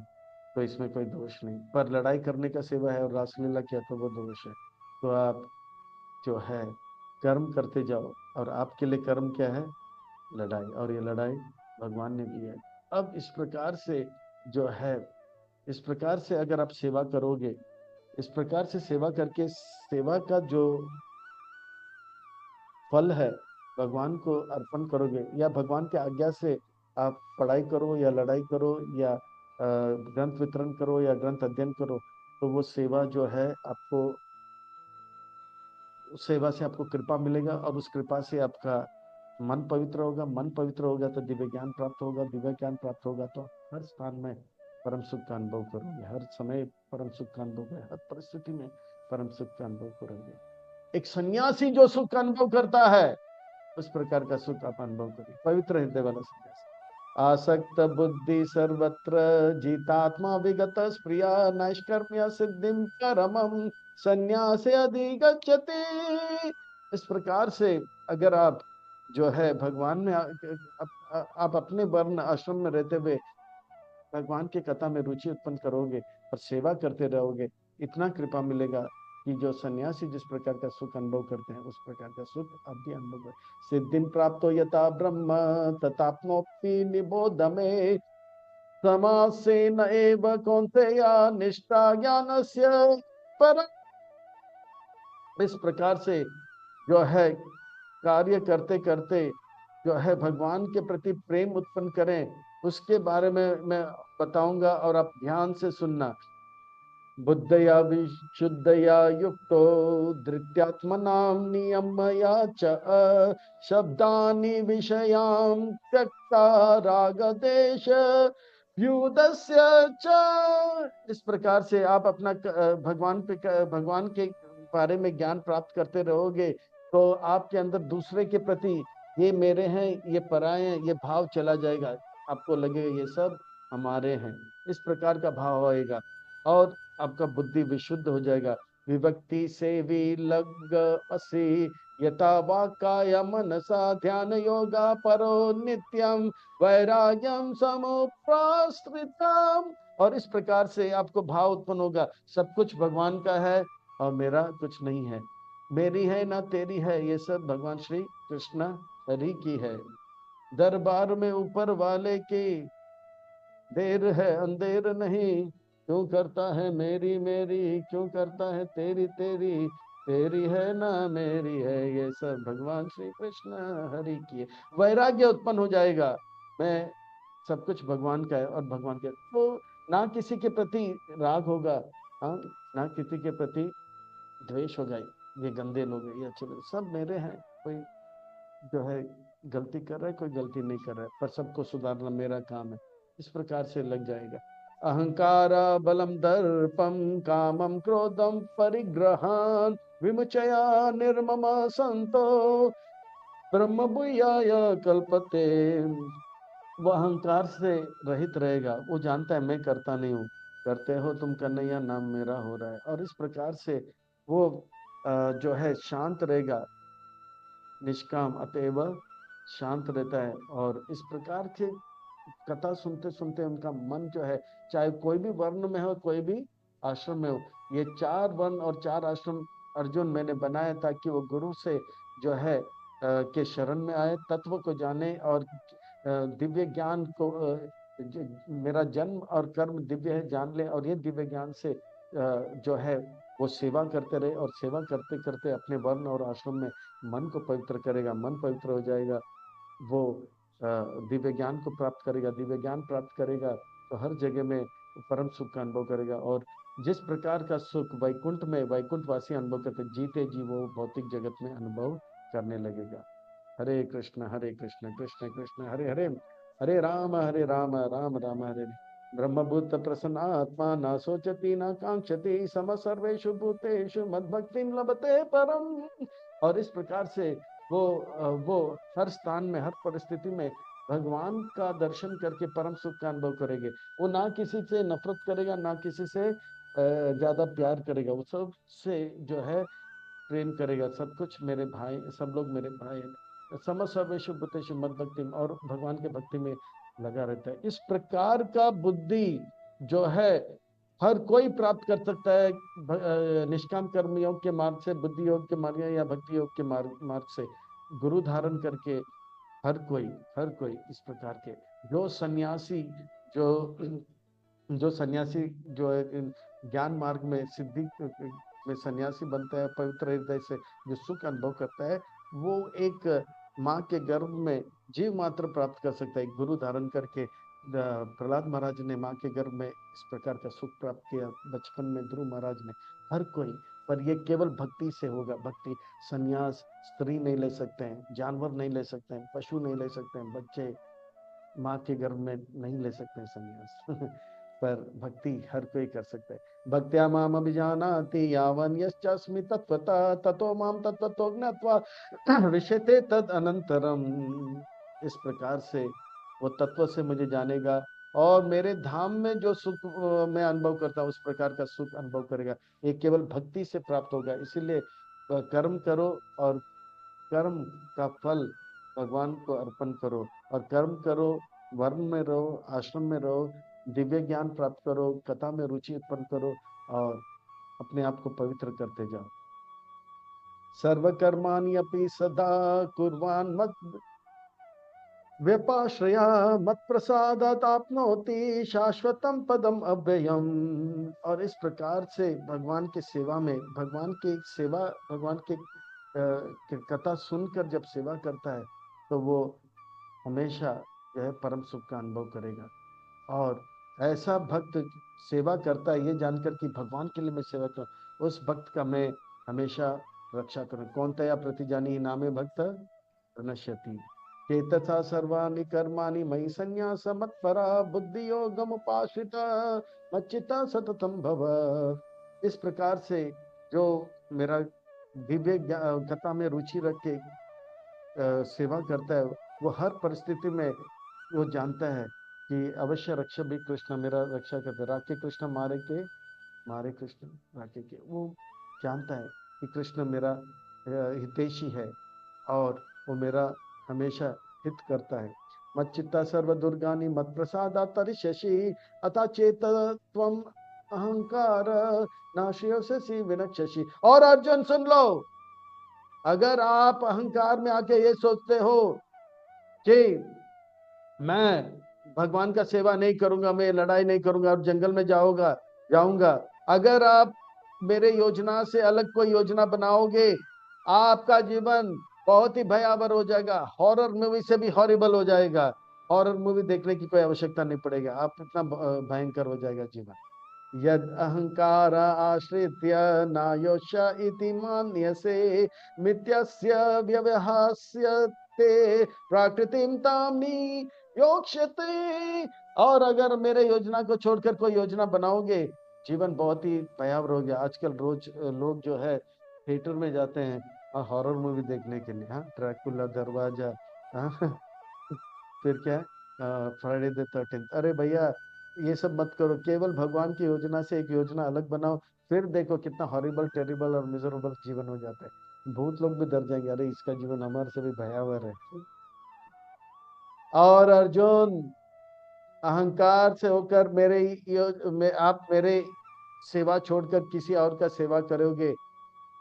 तो इसमें कोई दोष नहीं। पर लड़ाई करने का सेवा है और रासलीला किया तो वो दोष है। तो आप जो है कर्म करते जाओ, और आपके लिए कर्म क्या है, लड़ाई, और ये लड़ाई भगवान ने दी है। अब इस प्रकार से जो है, इस प्रकार से अगर आप सेवा करोगे, इस प्रकार से सेवा करके सेवा का जो फल है भगवान को अर्पण करोगे, या भगवान के आज्ञा से आप पढ़ाई करो या लड़ाई करो या ग्रंथ वितरण करो या ग्रंथ अध्ययन करो, तो वो सेवा जो है आपको, उस सेवा से आपको कृपा मिलेगा, और उस कृपा से आपका मन पवित्र होगा। मन पवित्र होगा तो दिव्य ज्ञान प्राप्त होगा, दिव्य ज्ञान प्राप्त होगा तो हर स्थान में परम सुख का अनुभव करोगे, हर समय परम सुख का अनुभव है, हर परिस्थिति में परम सुख का अनुभव करोगे। एक सन्यासी जो सुख का अनुभव करता है, उस प्रकार का सुख आप अनुभव करिए, पवित्र हृदय वाला सन्यासी। आसक्त बुद्धि सर्वत्र जीतात्मा विगत स्प्रिया नैष्कर्म्य सिद्धिम परमम संन्यास अधिगच्छति। इस प्रकार से अगर आप जो है भगवान में आप अपने वर्ण आश्रम में रहते हुए भगवान की कथा में रुचि उत्पन्न करोगे और सेवा करते रहोगे, इतना कृपा मिलेगा कि जो सन्यासी जिस प्रकार का सुख अनुभव करते हैं उस प्रकार का सुख आप भी अनुभव करें। सिद्धिं प्राप्तो यथा ब्रह्म तथाप्नोति निबोध में समासेन एव कौन्तेय निष्ठा ज्ञानस्य पर। इस प्रकार से जो है कार्य करते करते जो है भगवान के प्रति प्रेम उत्पन्न करें, उसके बारे में मैं बताऊंगा और आप ध्यान से सुनना। बुद्धया विशुद्धया युक्तो धृत्यात्मनां नियमया च शब्दानि विषयां त्यक्ता रागदेश व्युदस्य च। इस प्रकार से आप अपना भगवान के बारे में ज्ञान प्राप्त करते रहोगे तो आपके अंदर दूसरे के प्रति ये मेरे हैं, ये पराये हैं, ये भाव चला जाएगा। आपको लगेगा ये सब हमारे हैं, इस प्रकार का भाव आएगा और आपका बुद्धि विशुद्ध हो जाएगा। विभक्ति से विलग असि यथा वाक्काय मनसा ध्यान योगा परो नित्यम वैराग्यम समुपाश्रितम। और इस प्रकार से आपको भाव उत्पन्न होगा सब कुछ भगवान का है और मेरा कुछ नहीं है, मेरी है ना तेरी है, ये सब भगवान श्री कृष्ण हरि की है। दरबार में ऊपर वाले की देर है अंधेर नहीं, क्यों करता है मेरी मेरी, क्यों करता है तेरी तेरी, तेरी है ना मेरी है, ये सब भगवान श्री कृष्ण हरि की है। वैराग्य उत्पन्न हो जाएगा, मैं सब कुछ भगवान का है और भगवान के, तो ना किसी के प्रति राग होगा, हाँ, ना किसी के प्रति द्वेष होगा, ये गंदे लोग हैं, ये अच्छे लोग, सब मेरे हैं। कोई जो है गलती कर रहा है, कोई गलती नहीं कर रहा है, पर सबको सुधारना मेरा काम है। इस प्रकार से लग जाएगा। अहंकार बलम दर्पम कामम क्रोधम परिग्रहान विमुचया निर्मम संतो ब्रह्म भूयाय कल्पते। वो अहंकार से रहित रहेगा, वो जानता है मैं करता नहीं हूँ, करते हो तुम कन्हैया, नाम मेरा हो रहा है। और इस प्रकार से वो जो है शांत रहेगा, निष्काम अतएव शांत रहता है। और इस प्रकार के कथा सुनते सुनते उनका मन जो है, चाहे कोई भी वर्ण में हो, कोई भी आश्रम में हो, ये 4 वर्ण और 4 आश्रम अर्जुन मैंने बनाया ताकि वो गुरु से जो है के शरण में आए, तत्व को जाने और दिव्य ज्ञान को मेरा जन्म और कर्म दिव्य है जान ले, और ये दिव्य ज्ञान से जो है वो सेवा करते रहे, और सेवा करते करते अपने वर्ण और आश्रम में मन को पवित्र करेगा। मन पवित्र हो जाएगा, वो दिव्य ज्ञान को प्राप्त करेगा। दिव्य ज्ञान प्राप्त करेगा तो हर जगह में परम सुख का अनुभव करेगा। और जिस प्रकार का सुख वैकुंठ में वैकुंठवासी अनुभव करते, जीते जी वो भौतिक जगत में अनुभव करने लगेगा। हरे कृष्ण कृष्ण कृष्ण हरे हरे, हरे राम राम राम हरे हरे। ब्रह्मभूत प्रसन्न आत्मा न सोचती न कांक्षति सम सर्वेषु भूतेषु मद्भक्तिं लभते परम। और इस प्रकार से वो हर स्थान में हर परिस्थिति में भगवान का दर्शन करके परम सुख का अनुभव करेंगे। वो ना किसी से नफरत करेगा, ना किसी से ज्यादा प्यार करेगा, वो सब से जो है प्रेम करेगा। सब कुछ मेरे भाई, सब लोग मेरे भाई हैं। सम सर्वेषु भूतेषु मद भक्ति, और भगवान के भक्ति में लगा रहता है। इस प्रकार का बुद्धि जो है हर कोई प्राप्त कर सकता है, निष्काम कर्म योग के मार्ग से, बुद्धि योग के मार्ग या भक्ति योग के मार्ग से गुरु धारण करके हर कोई इस प्रकार के जो सन्यासी जो जो सन्यासी जो है ज्ञान मार्ग में सिद्धि में सन्यासी बनता है, पवित्र हृदय से जो सुख अनुभव करता है, वो एक माँ के गर्भ में जीव मात्र प्राप्त कर सकता है। गुरु धारण करके प्रहलाद महाराज ने माँ के गर्भ में इस प्रकार का सुख प्राप्त किया, बचपन में ध्रुव महाराज ने, हर कोई। पर ये केवल भक्ति से होगा। भक्ति, सन्यास स्त्री नहीं ले सकते हैं, जानवर नहीं ले सकते हैं, पशु नहीं ले सकते हैं, बच्चे माँ के गर्भ में नहीं ले सकते हैं संन्यास पर भक्ति हर कोई कर सकता है। भक्त्या माम अभिजानाति यावन यश्चास्मि तत्वतः ततो माम तत्वतो ज्ञात्वा विषयते तद अनंतरम। इस प्रकार से वो तत्व से मुझे जानेगा और मेरे धाम में जो सुख मैं अनुभव करता हूँ उस प्रकार का सुख अनुभव करेगा। ये केवल भक्ति से प्राप्त होगा। इसीलिए कर्म करो और कर्म का फल भगवान को अर्पण करो, और कर्म करो, वर्ण में रहो, आश्रम में रहो, दिव्य ज्ञान प्राप्त करो, कथा में रुचि उत्पन्न करो, और अपने आप को पवित्र करते जाओ। सर्वकर्माणि अपि सदा कुर्वान् मत व्यपाश्रया मत प्रसादात् आपनोति शाश्वतम पदम अव्ययम। और इस प्रकार से भगवान की सेवा में, भगवान की सेवा, भगवान की कथा सुनकर जब सेवा करता है तो वो हमेशा जो है परम सुख का अनुभव करेगा। और ऐसा भक्त सेवा करता है ये जानकर कि भगवान के लिए मैं सेवा कर, उस भक्त का मैं हमेशा रक्षा करूं। कौन तया प्रतिजानी नामे भक्त प्रणश्यति चेतसा सर्वाणि कर्माणि मयि संन्यास मत्परा बुद्धि योगम उपाश्रित मच्चिता सततम भव। इस प्रकार से जो मेरा दिव्य कथा में रुचि रख के सेवा करता है, वो हर परिस्थिति में वो जानता है कि अवश्य रक्षा भी कृष्ण मेरा रक्षा करते, राखे कृष्ण मारे कृष्ण राखे के। वो जानता है कि कृष्ण मेरा हितैषी है और वो मेरा हमेशा हित करता है। मच्चित्ता सर्व दुर्गानि मत प्रसादा तरिष्यसि अथा चेत त्वम अहंकार नाशयसि विनक्ष्यसि। और अर्जुन सुन लो, अगर आप अहंकार में आके ये सोचते हो कि मैं भगवान का सेवा नहीं करूंगा, मैं लड़ाई नहीं करूंगा और जंगल में जाऊंगा, अगर आप मेरे योजना से अलग कोई योजना बनाओगे, आपका जीवन बहुत ही भयावह हो जाएगा, हॉरर मूवी से भी हॉरिबल हो जाएगा। हॉरर मूवी देखने की कोई आवश्यकता नहीं पड़ेगा, आप इतना भयंकर हो जाएगा जीवन। यद अहंकार आश्रित्य नायोश इति मान्यसे मिथ्यस्य व्यवहास्यते प्रकृतिम तामनि योक्ष्यते। और अगर मेरे योजना को छोड़कर कोई योजना बनाओगे, जीवन बहुत ही भयावह हो गया। आजकल रोज लोग जो है थिएटर में जाते हैं हॉरर मूवी देखने के लिए। हाँ, ड्रैकुला, दरवाजा, हाँ, फिर क्या फ्राइडे द 13th। अरे भैया ये सब मत करो, केवल भगवान की योजना से एक योजना अलग बनाओ, फिर देखो कितना हॉरिबल, टेरिबल और मिजरेबल जीवन हो जाता है। भूत लोग भी डर जाएंगे, अरे इसका जीवन हमारे से भी भयावह है। और अर्जुन, अहंकार से होकर आप मेरे सेवा छोड़कर किसी और का सेवा करोगे,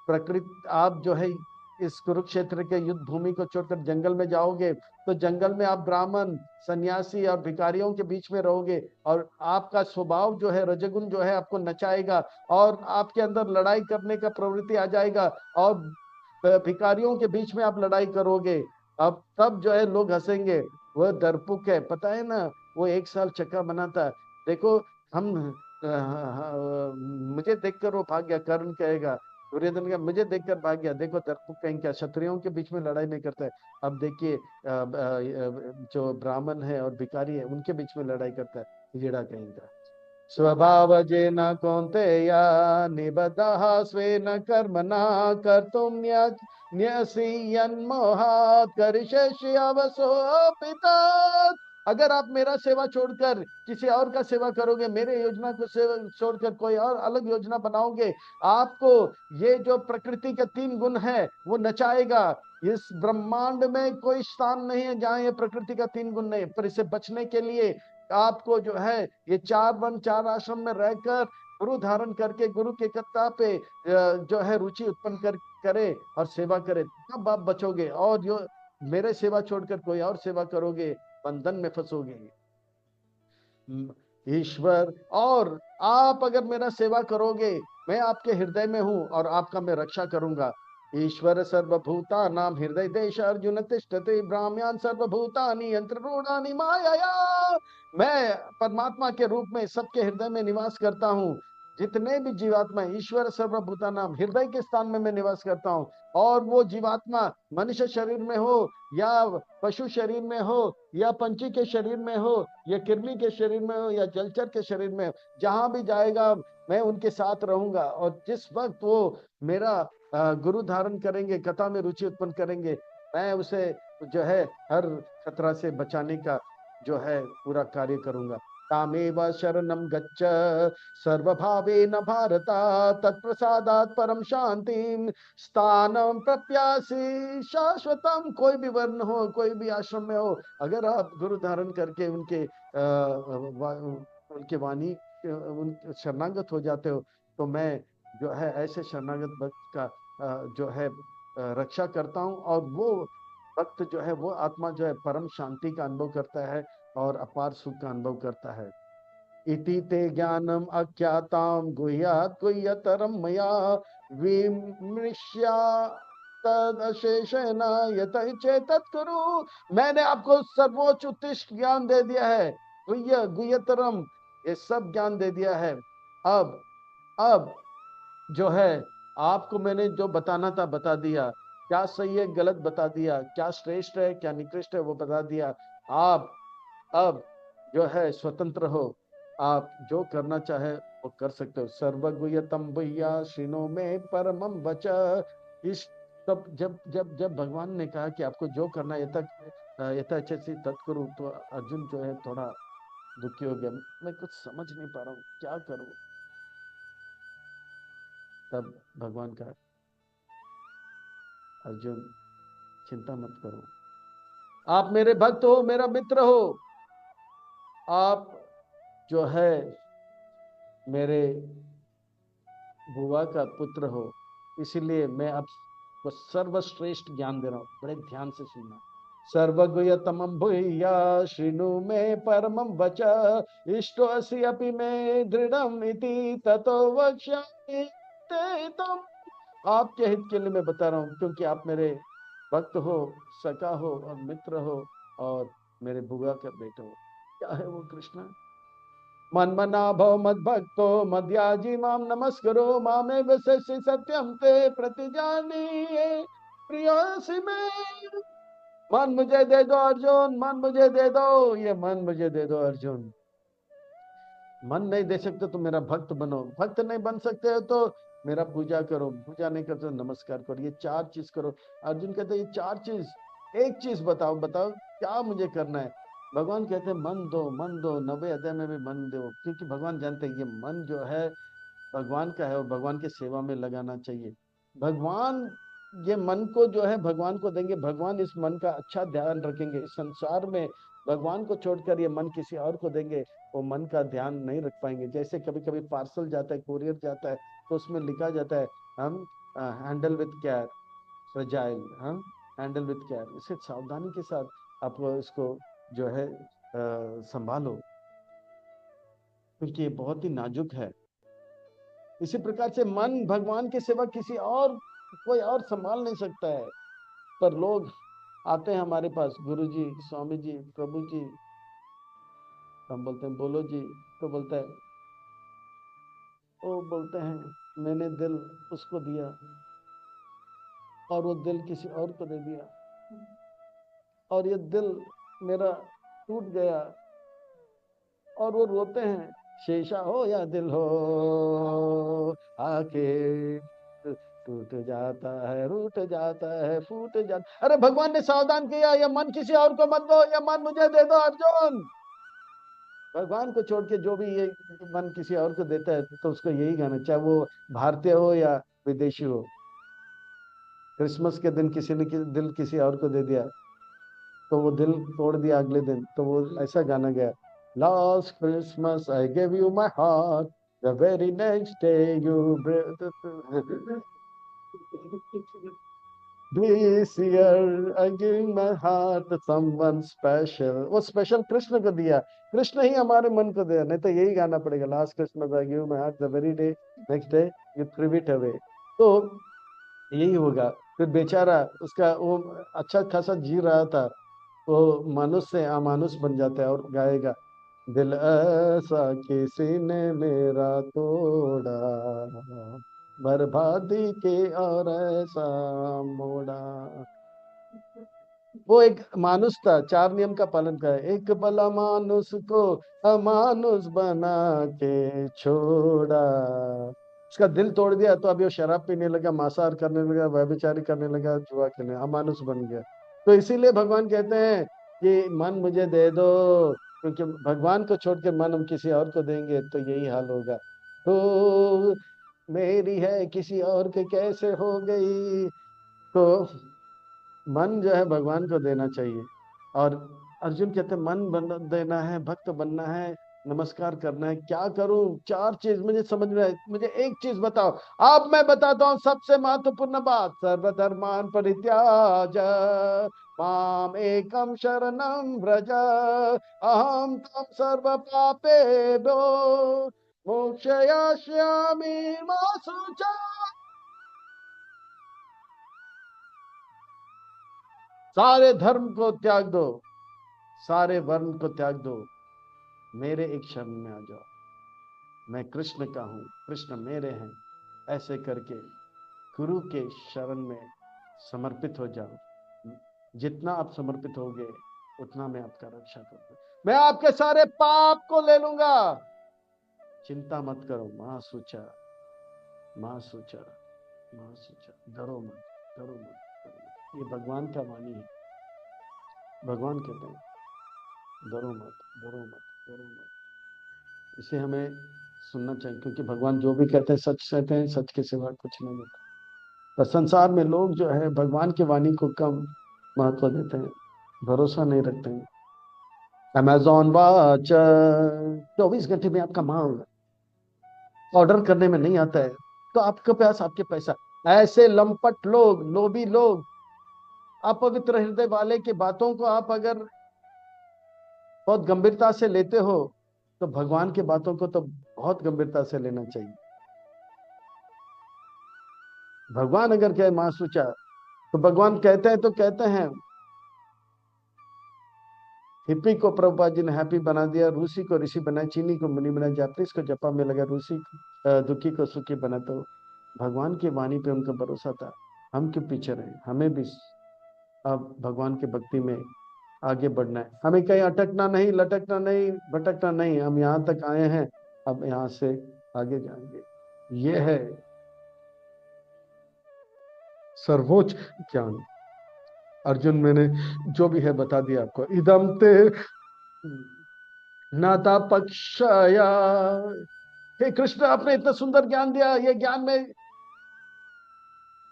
प्रकृति आप जो है इस कुरुक्षेत्र के युद्ध भूमि को छोड़कर जंगल में जाओगे, तो जंगल में आप ब्राह्मण, सन्यासी और भिखारियों के बीच में रहोगे, और आपका स्वभाव जो है रजगुण जो है आपको नचाएगा, और आपके अंदर लड़ाई करने का प्रवृत्ति आ जाएगा, और भिखारियों के बीच में आप लड़ाई करोगे। अब तब जो है लोग हंसेंगे, वह डरपुक है, पता है ना, वो 1 साल चक्का बनाता। देखो हम मुझे देखकर वो भाग गया, कर्ण कहेगा, दुर्योधन का मुझे देखकर भाग गया, देखो दर्पक कहीं क्या, क्षत्रियों के बीच में लड़ाई नहीं करता है। अब देखिए जो ब्राह्मण है और भिखारी है उनके बीच में लड़ाई करता है, हीड़ा कहीं का। स्वभाव जेन कौन्तेया निबद्धः स्वेन कर्मणा कर्तुं न्यसीयन्मोहात् करिष्यसि अवसोऽपि तत्। अगर आप मेरा सेवा छोड़कर किसी और का सेवा करोगे, मेरे योजना को सेवा छोड़कर कोई और अलग योजना बनाओगे, आपको ये जो प्रकृति के 3 गुण है वो नचाएगा। इस ब्रह्मांड में कोई स्थान नहीं है जहां ये प्रकृति का 3 गुण नहीं, पर इसे बचने के लिए आपको जो है ये 4 वन 4 आश्रम में रहकर गुरु धारण करके गुरु के कथा पे जो है रुचि उत्पन्न करे और सेवा करे, तब आप बचोगे। और जो मेरे सेवा छोड़कर कोई और सेवा करोगे, बंधन में फंसोगे। ईश्वर, और आप अगर मेरा सेवा करोगे, मैं आपके हृदय में हूं और आपका मैं रक्षा करूंगा। ईश्वर सर्वभूता नाम हृदय देश अर्जुन तिष्ठते ब्राह्मण सर्वभूतानि यंत्रूणानि माया। मैं परमात्मा के रूप में सबके हृदय में निवास करता हूँ। जितने भी जीवात्मा, ईश्वर सर्वभूता नाम, हृदय के स्थान में मैं निवास करता हूँ। और वो जीवात्मा मनुष्य शरीर में हो या पशु शरीर में हो या पंछी के शरीर में हो या किरली के शरीर में हो या जलचर के शरीर में हो, जहां भी जाएगा मैं उनके साथ रहूंगा। और जिस वक्त वो मेरा गुरु धारण करेंगे, कथा में रुचि उत्पन्न करेंगे, मैं उसे जो है हर खतरा से बचाने का जो है पूरा कार्य करूंगा। तामेव शरणम गच्छ सर्वभावेन भारत तत्प्रसादात् परम शांतिम स्थानम प्रत्याशी शाश्वतम। कोई भी वर्ण हो, कोई भी आश्रम में हो, अगर आप गुरु धारण करके उनके वाणी उन शरणागत हो जाते हो, तो मैं जो है ऐसे शरणागत भक्त का जो है रक्षा करता हूँ, और वो भक्त जो है, वो आत्मा जो है परम शांति का अनुभव करता है और अपार सुख का अनुभव करता है। इति ते ज्ञानम अज्ञाताम गुह्यात् गुह्यतरम मया विमृश्या तदशेषेण यत चेतत कुरु। मैंने आपको सर्वोच्च उत्कृष्ट ज्ञान दे दिया है, गुह्य गुह्यतरम, ये सब ज्ञान दे दिया है। अब जो है आपको मैंने जो बताना था बता दिया, क्या सही है गलत बता दिया, क्या श्रेष्ठ है क्या निकृष्ट है वो बता दिया। आप अब जो है स्वतंत्र हो, आप जो करना चाहे वो कर सकते हो। सर्वगुह्यतम भैया श्रीनो में परमम वच। इस तब जब भगवान ने कहा कि आपको जो करना है यथाचेसी तत्करु, तो अर्जुन जो है थोड़ा दुखी हो गया, मैं कुछ समझ नहीं पा रहा हूँ, क्या करूं। तब भगवान का, अर्जुन चिंता मत करो, आप मेरे भक्त हो, मेरा मित्र हो, आप जो है मेरे बुआ का पुत्र हो, इसीलिए मैं आपको सर्वश्रेष्ठ ज्ञान दे रहा हूं, बड़े ध्यान से सुनना। सर्वगुह्यतमं भूया शृणु मे परमं वच, इष्टो असि अपि मे दृढ़म इति ततो वक्ष्यामि ते तुम। आपके हित के लिए मैं बता रहा हूँ, क्योंकि आप मेरे भक्त हो, सखा हो और मित्र हो, और मेरे बुआ का बेटे हो। क्या है वो कृष्ण? मन्मना भव मद भक्तो मद्याजी माम नमस्करो मामे वससि सत्यम ते प्रतिजानी प्रियसी में। मन मुझे दे दो अर्जुन, मन मुझे दे दो, ये मन मुझे दे दो अर्जुन। मन नहीं दे सकते तो मेरा भक्त बनो, भक्त नहीं बन सकते हो तो मेरा पूजा करो, पूजा नहीं करते तो नमस्कार करो, ये चार चीज करो। अर्जुन कहते हैं ये चार चीज, एक चीज बताओ, बताओ क्या मुझे करना है। भगवान कहते हैं मन दो, मन दो, 90 अध्याय में भी मन दो, क्योंकि भगवान जानते हैं ये मन जो है भगवान का है और भगवान की सेवा में लगाना चाहिए। भगवान ये मन को जो है भगवान को देंगे, भगवान इस मन का अच्छा ध्यान रखेंगे। इस संसार में भगवान को छोड़कर ये मन किसी और को देंगे, वो मन का ध्यान नहीं रख पाएंगे। जैसे कभी कभी पार्सल जाता है, कुरियर जाता है, तो उसमें लिखा जाता है हम हैंडल विथ केयर, फ्रेजाइल, हम हैंडल विथ केयर। इसे सावधानी के साथ आप इसको जो है संभालो, क्योंकि ये बहुत ही नाजुक है। इसी प्रकार से मन भगवान की सेवा किसी और, कोई और संभाल नहीं सकता है। पर लोग आते हैं हमारे पास, गुरु जी, स्वामी जी, प्रभु जी, हम बोलते हैं बोलो जी, तो बोलता है, वो बोलते हैं मैंने दिल उसको दिया और वो दिल किसी और को दे दिया, और ये दिल मेरा टूट गया, और वो रोते हैं, शीशा हो या दिल हो आके टूट जाता है, रूठ जाता है, फूट जाता। अरे भगवान ने सावधान किया, ये मन किसी और को मत दो, ये मन मुझे दे दो अर्जुन। भगवान को छोड़ के जो भी ये मन किसी और को देता है तो उसको यही गाना, चाहे वो भारतीय हो या विदेशी हो। क्रिसमस के दिन किसी ने दिल किसी और को दे दिया, तो वो दिल तोड़ दिया अगले दिन, तो वो ऐसा गाना गया, last Christmas I give you my heart, the very next day you This year I give my heart to someone special। वो स्पेशल कृष्ण को दिया, कृष्ण ही हमारे मन को दिया, नहीं तो यही गाना पड़ेगा, last Christmas I give my heart the very day next day you through it away. तो यही होगा। फिर बेचारा उसका वो अच्छा खासा जी रहा था, वो मानुष से अमानुष बन जाता है और गाएगा, दिल ऐसा किसी ने मेरा तोड़ा, बर्बादी के और ऐसा मोड़ा। वो एक मानुष था, चार नियम का पालन करे, एक भला मानुष को अमानुष बना के छोड़ा। उसका दिल तोड़ दिया, तो अभी वो शराब पीने लगा, मांसाहार करने लगा, व्यभिचारी करने लगा, जुआ खेलने, अमानुष बन गया। तो इसीलिए भगवान कहते हैं कि मन मुझे दे दो, क्योंकि भगवान को छोड़कर मन हम किसी और को देंगे तो यही हाल होगा। तो मेरी है किसी और के कैसे हो गई। तो मन जो है भगवान को देना चाहिए। और अर्जुन कहते मन बन देना है, भक्त बनना है, नमस्कार करना है, क्या करूं? चार चीज मुझे समझ में आए, मुझे एक चीज बताओ। अब मैं बताता हूं सबसे महत्वपूर्ण बात, सर्वधर्मान परित्याज माम एकम शरणम व्रज अहम तम सर्व पापेभ्यो मोक्षयिष्यामि मा शुचा। सारे धर्म को त्याग दो, सारे वर्ण को त्याग दो, मेरे एक शरण में आ जाओ। मैं कृष्ण का हूं, कृष्ण मेरे हैं। ऐसे करके गुरु के शरण में समर्पित हो जाओ। जितना आप समर्पित होगे उतना मैं आपका रक्षा करूंगा, मैं आपके सारे पाप को ले लूंगा। चिंता मत करो, मां सूचा, मां सूचा, मां सूचा। डरो मत, डरो मत, डरो मत। ये भगवान का वाणी है। भगवान कहते हैं डरो मत, डरो मत, डरो मत। इसे हमें सुनना चाहिए, क्योंकि भगवान जो भी कहते हैं सच कहते हैं, सच के सिवा कुछ नहीं होता। पर संसार में लोग जो है भगवान की वाणी को कम महत्व देते हैं, भरोसा नहीं रखते हैं। अमेजॉन वॉच 24 घंटे में आपका माल ऑर्डर करने में नहीं आता है, तो आपके पास आपके पैसा। ऐसे लंपट लोग, लोभी लोग, अपवित्र हृदय वाले की बातों को आप अगर बहुत गंभीरता से लेते हो, तो भगवान की बातों को तो बहुत गंभीरता से लेना चाहिए। भगवान अगर कहे मां सूचा, तो भगवान कहते हैं तो कहते हैं। हिप्पी को प्रभुपाद जी ने हैप्पी बना दिया, रूसी को ऋषि बनाया, चीनी को मुनि बनाया, जापानीज को जपा में लगा, रूसी दुखी को सुखी बना। तो भगवान की वाणी पे उनका भरोसा था। हम क्यों पीछे रहे? हमें भी अब भगवान के भक्ति में आगे बढ़ना है। हमें कहीं अटकना नहीं, लटकना नहीं, भटकना नहीं। हम यहाँ तक आए हैं, अब यहाँ से आगे जाएंगे। ये है सर्वोच्च ज्ञान। अर्जुन, मैंने जो भी है बता दिया आपको। इदम ते नाता पक्षया। हे कृष्ण, आपने इतना सुंदर ज्ञान दिया, ये ज्ञान मैं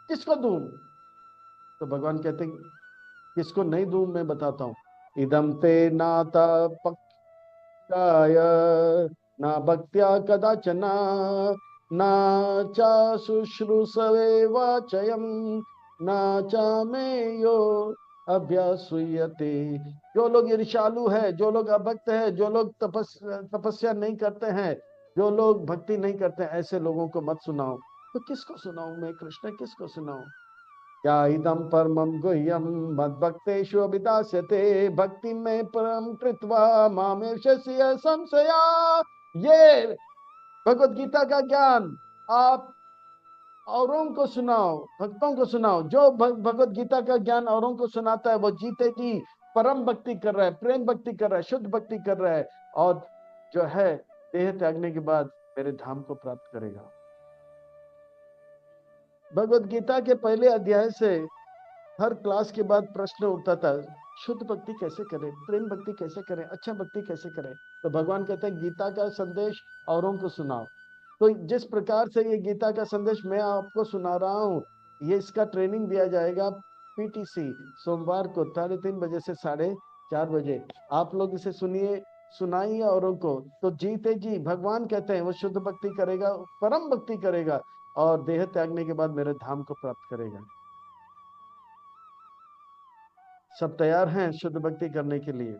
किसको दूं? तो भगवान कहते हैं किसको नहीं दूं, मैं बताता हूं। इदम ते नाता पक्षाय ना भक्त्या कदाचना ना चा शुश्रूषवे वाचयम ना चा मे यो अभ्यासूयते। जो लोग ईर्ष्यालु है, जो लोग अभक्त है, जो लोग तपस्या नहीं करते हैं, जो लोग भक्ति नहीं करते हैं, ऐसे लोगों को मत सुनाओ। तो किसको सुनाऊं मैं कृष्ण, किसको सुनाऊं? क्या इदम परमं गुह्यम मद्भक्तेषु अभिधास्यते भक्ति में परम कृत्वा मामेष्यसि संशया। ये भगवत गीता का ज्ञान आप औरों को सुनाओ, भक्तों को सुनाओ। जो भगवत गीता का ज्ञान औरों को सुनाता है, वो जीते जी परम भक्ति कर रहा है, प्रेम भक्ति कर रहा है, शुद्ध भक्ति कर रहा है, और जो है देह त्यागने के बाद मेरे धाम को प्राप्त करेगा। भगवत गीता के पहले अध्याय से हर क्लास के बाद प्रश्न उठता था, शुद्ध भक्ति कैसे करें, प्रेम भक्ति कैसे करें, अच्छा भक्ति कैसे करें? तो भगवान कहते हैं गीता का संदेश औरों को सुनाओ। तो जिस प्रकार से ये गीता का संदेश मैं आपको सुना रहा हूँ, ये इसका ट्रेनिंग दिया जाएगा पीटीसी सोमवार को 3:30 बजे से 4:30 बजे। आप लोग इसे सुनिए, सुनाइए औरों को, तो जीते जी भगवान कहते हैं वो शुद्ध भक्ति करेगा, परम भक्ति करेगा, और देह त्यागने के बाद मेरे धाम को प्राप्त करेगा। सब तैयार हैं शुद्ध भक्ति करने के लिए?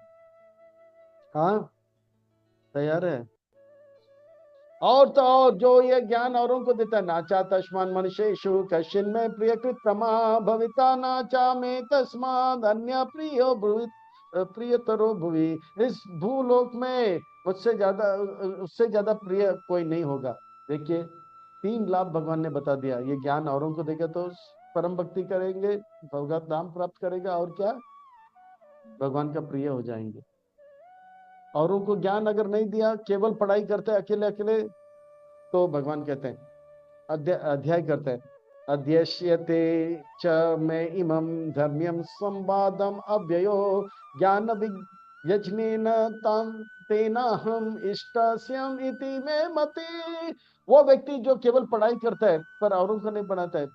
हाँ, तैयार है। और तो और जो ये ज्ञान औरों को देता है, नाचा तस्मान मनुष्येषु कश्चिन में प्रिय कृतमा भविता नाचा में तस्माद अन्य प्रियतरो भुवि। इस भूलोक में उससे ज्यादा प्रिय कोई नहीं होगा। देखिए, 3 लाभ भगवान ने बता दिया। ये ज्ञान औरों को देगा तो परम भक्ति करेंगे, भगवत धाम प्राप्त करेगा, और क्या, भगवान का प्रिय हो जाएंगे। औरों को ज्ञान अगर नहीं दिया, केवल पढ़ाई करते अकेले अकेले, तो भगवान कहते हैं अध्याय करते हैं, अध्यस्यते च मैं इमं धर्म्यम संवादम अव्ययो ज्ञान वियजनेन तम तेना हम इष्टस्यम इति में मति। वो व्यक्ति जो केवल पढ़ाई करता है पर औरों को नहीं पढ़ाता है,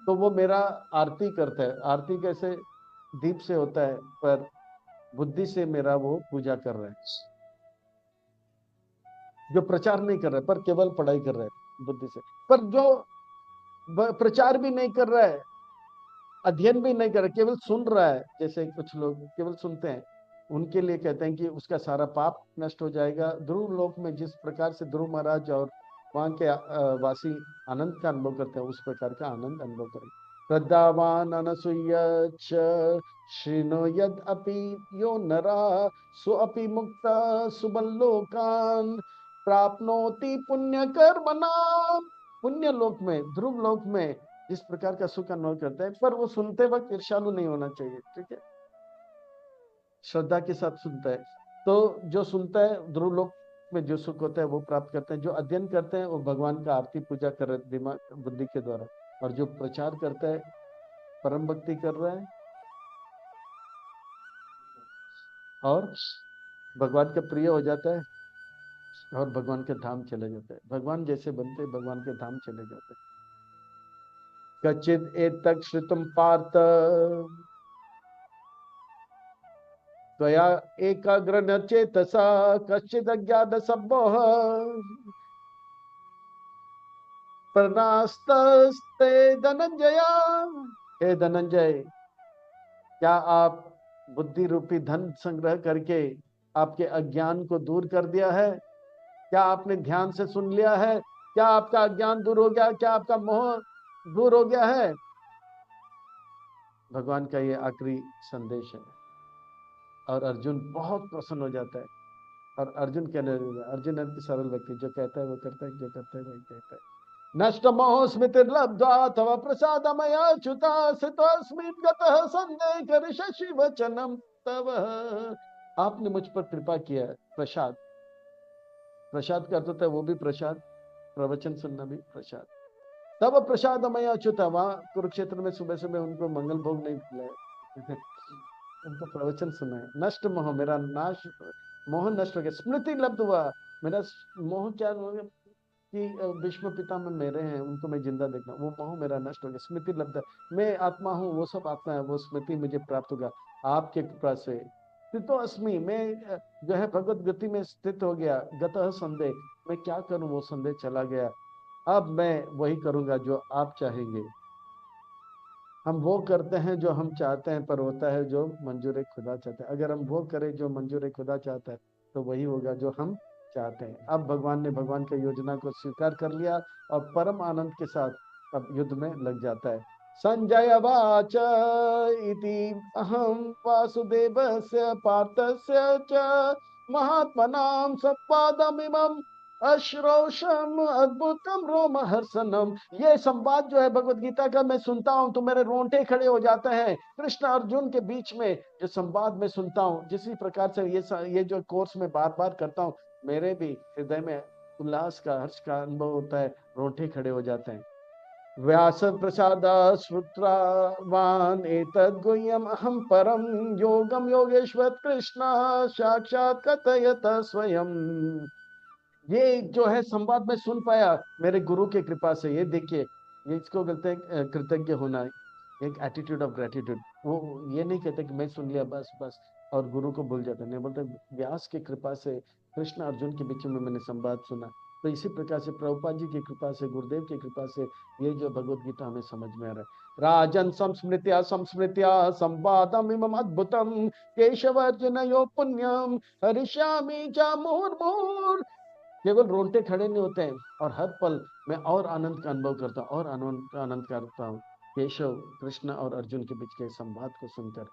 तो वो मेरा आरती करता है। आरती कैसे? दीप से होता है, पर बुद्धि से मेरा वो पूजा कर रहा है। जो प्रचार नहीं कर रहा है पर केवल पढ़ाई कर रहा है बुद्धि से, पर जो प्रचार भी नहीं कर रहा है, अध्ययन भी नहीं कर रहा, केवल सुन रहा है, जैसे कुछ लोग केवल सुनते हैं, उनके लिए कहते हैं कि उसका सारा पाप नष्ट हो जाएगा। ध्रुव लोक में जिस प्रकार से ध्रुव महाराज और वहां के वासी आनंद का अनुभव करते हैं, उस प्रकार का आनंद अनुभव करें। श्रद्धावान अनसूय श्रीनो यद अपि यो नरा सो अपि मुक्त सुबलोकान प्राप्नोति पुण्य कर्मणा। पुण्य लोक में, ध्रुव लोक में जिस प्रकार का सुख अनुभव करता है, पर वो सुनते वक्त ईर्ष्यालु नहीं होना चाहिए, ठीक है, श्रद्धा के साथ सुनता है। तो जो सुनता है ध्रुव लोक में जो सुख होता है वो प्राप्त करते हैं। जो अध्ययन करते हैं वो भगवान का आरती पूजा कर रहे दिमाग बुद्धि के द्वारा, और जो प्रचार करता है परम भक्ति कर रहा है और भगवान का प्रिय हो जाता है और भगवान के धाम चले जाते हैं। भगवान जैसे बनते भगवान के धाम चले जाते हैं। कचित एतत् श्रुतं पार्थ त्वया एकाग्रेण चेतसा कश्चित् अज्ञात सम्मोह प्रनास्तस्ते धनंजया। हे धनंजय, क्या आप बुद्धि रूपी धन संग्रह करके आपके अज्ञान को दूर कर दिया है? क्या आपने ध्यान से सुन लिया है? क्या आपका अज्ञान दूर हो गया? क्या आपका मोह दूर हो गया है? भगवान का ये आखिरी संदेश है। और अर्जुन बहुत प्रसन्न हो जाता है। और अर्जुन कहने लगा, अर्जुन सरल व्यक्ति, जो कहता है वो करता है, जो करता है वही कहता है। नष्ट मोह स्मृति लब्ध्वा तव प्रसादमया च्युता स्थितोऽस्मि गतः संदेह कर शशि वचनम तव। आपने मुझ पर कृपा किया है। प्रसाद, प्रसाद का अर्थ होता है वो भी प्रसाद, प्रवचन सुनना भी प्रसाद। तब प्रसादमय अच्युता, वहां कुरुक्षेत्र में सुबह सुबह उनको मंगल भोग नहीं मिला, उनको प्रवचन सुना है। नष्ट मोह, मेरा नाश, मोह नष्ट हो गया। स्मृति लब्ध हुआ, मेरा मोह क्या हो गया कि भीष्म पितामह मेरे हैं, उनको मैं जिंदा देखना, वो मोह मेरा नष्ट हो गया। स्मृति लब्ध, मैं आत्मा हूँ, वो सब आत्मा है, वो स्मृति मुझे प्राप्त होगा आपके कृपा से। स्थितो अस्मि, मैं जो है भगवत गति में स्थित हो गया। गतः संदेह, मैं क्या करूं, वो संदेह चला गया। अब मैं वही करूंगा जो आप चाहेंगे। हम वो करते हैं जो हम चाहते हैं, पर होता है जो मंजूर खुदा चाहता है। अगर हम वो करें जो मंजूर खुदा चाहता है तो वही होगा जो हम चाहते हैं। अब भगवान ने भगवान की योजना को स्वीकार कर लिया और परम आनंद के साथ अब युद्ध में लग जाता है। संजय वाच इति अहम वासुदेवस्य पार्थस्य च महात्मनां संवादमिमं अश्रौषम अद्भुतम रोमहर्षणम। ये संवाद जो है भगवत गीता का मैं सुनता हूँ तो मेरे रोंगटे खड़े हो जाते हैं। कृष्ण अर्जुन के बीच में जो संवाद मैं सुनता हूँ, जिसी प्रकार से ये जो कोर्स में बार बार करता हूँ, मेरे भी हृदय में उल्लास का, हर्ष का अनुभव होता है, रोंगटे खड़े हो जाते हैं। व्यास प्रसाद श्रुतवान एतद् गुह्यम अहम परम योगम योगेश्वर कृष्ण साक्षात कथयत स्वयं। ये जो है संवाद में सुन पाया मेरे गुरु के कृपा से। ये देखिए, ये इसको कहते हैं कृतज्ञ होना, एक एटीट्यूड ऑफ ग्रेटिट्यूड। वो ये नहीं कहते कि मैं सुन लिया बस बस और गुरु को भूल जाते, नहीं, बोलते व्यास की कृपा से कृष्ण अर्जुन के बीच में मैंने संवाद सुना। तो इसी प्रकार से प्रभुपाद जी की कृपा से, गुरुदेव की कृपा से ये जो भगवत गीता हमें समझ में आ रहा है। राजन संस्मृत्या संस्मृत्या संवादम इमम अद्भुतम केशव अर्जुन यो पुण्यम हरिष्यामि च मुहुर्मुहुर्। केवल रोंगटे खड़े नहीं होते हैं, और हर पल मैं और आनंद का अनुभव करता हूँ, और आनंद करता हूँ केशव, कृष्ण और अर्जुन के बीच के संवाद को सुनकर।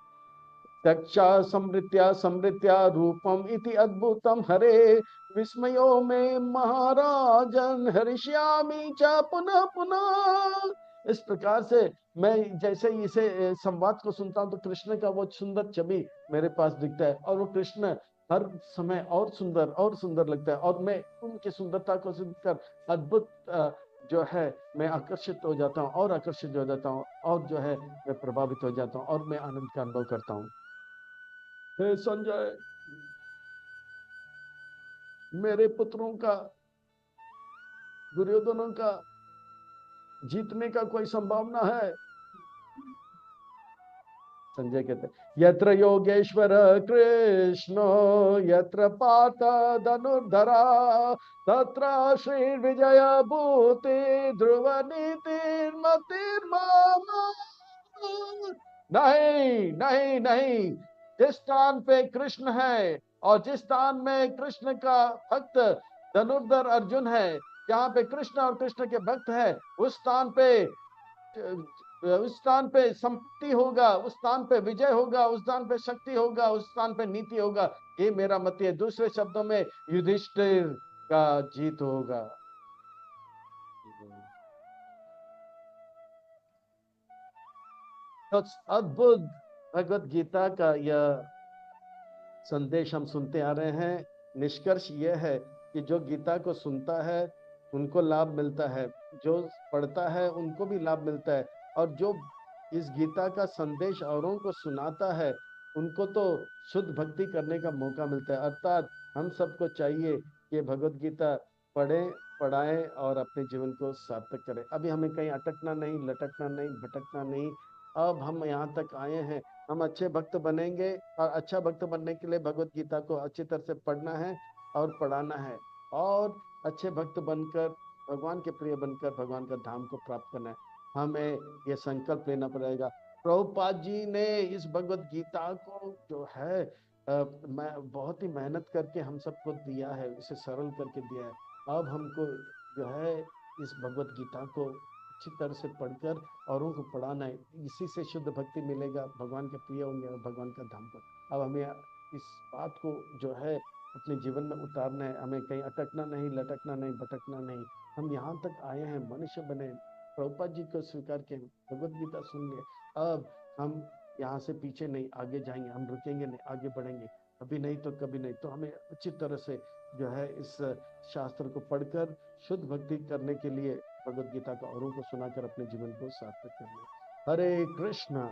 तक्षा समृत्या समृत्या रूपम इति अद्भुतम हरे विस्मयो में महाराजन हरिष्यामि च पुनः पुनः। इस प्रकार से मैं जैसे ही इसे संवाद को सुनता हूं तो कृष्ण का वो सुंदर छवि मेरे पास दिखता है, और वो कृष्ण हर समय और सुंदर लगता है, और मैं उनकी सुंदरता को सुनकर अद्भुत जो है मैं आकर्षित हो जाता हूँ, और आकर्षित हो जाता हूँ, और जो है मैं प्रभावित हो जाता हूँ, और मैं आनंद का अनुभव करता हूँ। हे संजय, मेरे पुत्रों का, दुर्योधनों का जीतने का कोई संभावना है? संजय कहते यत्र योगेश्वर कृष्णो यत्र पार्थ धनुर्धरा तत्र श्री विजय भूति ध्रुव नीतिर्मतिर्मम। नहीं नहीं नहीं, जिस स्थान पे कृष्ण है और जिस स्थान में कृष्ण का भक्त धनुर्धर अर्जुन है, जहाँ पे कृष्ण और कृष्ण के भक्त है, उस स्थान पे संपत्ति होगा, उस स्थान पे विजय होगा, उस स्थान पे शक्ति होगा, उस स्थान पे नीति होगा। ये मेरा मत है। दूसरे शब्दों में युधिष्ठिर का जीत होगा। तो अद्भुत भगवत गीता का यह संदेश हम सुनते आ रहे हैं। निष्कर्ष यह है कि जो गीता को सुनता है उनको लाभ मिलता है, जो पढ़ता है उनको भी लाभ मिलता है, और जो इस गीता का संदेश औरों को सुनाता है उनको तो शुद्ध भक्ति करने का मौका मिलता है। अर्थात हम सबको चाहिए कि भगवत गीता पढ़ें, पढ़ाएं और अपने जीवन को सार्थक करें। अभी हमें कहीं अटकना नहीं, लटकना नहीं, भटकना नहीं। अब हम यहाँ तक आए हैं, हम अच्छे भक्त बनेंगे, और अच्छा भक्त बनने के लिए भगवत गीता को अच्छी तरह से पढ़ना है और पढ़ाना है, और अच्छे भक्त बनकर भगवान के प्रिय बनकर भगवान का धाम को प्राप्त करना है। हमें यह संकल्प लेना पड़ेगा। प्रभुपाद जी ने इस भगवत गीता को जो है मैं बहुत ही मेहनत करके हम सबको दिया है, इसे सरल करके दिया है। अब हमको जो है इस भगवत गीता को अच्छी तरह से पढ़कर औरों को पढ़ाना है। इसी से शुद्ध भक्ति मिलेगा, भगवान के प्रिय होंगे और भगवान का धाम पर। अब हमें इस बात को जो है अपने जीवन में उतारना है। हमें कहीं अटकना नहीं, लटकना नहीं, भटकना नहीं। हम यहाँ तक आए हैं, मनुष्य बने, प्रभुपाद जी को स्वीकार किए, भगवत गीता सुन लिए। अब हम यहाँ से पीछे नहीं, आगे जाएंगे। हम रुकेंगे नहीं, आगे बढ़ेंगे। अभी नहीं तो कभी नहीं। तो हमें अच्छी तरह से जो है इस शास्त्र को पढ़कर शुद्ध भक्ति करने के लिए भगवत गीता को औरों को सुनाकर अपने जीवन को सार्थक करना। हरे कृष्णा।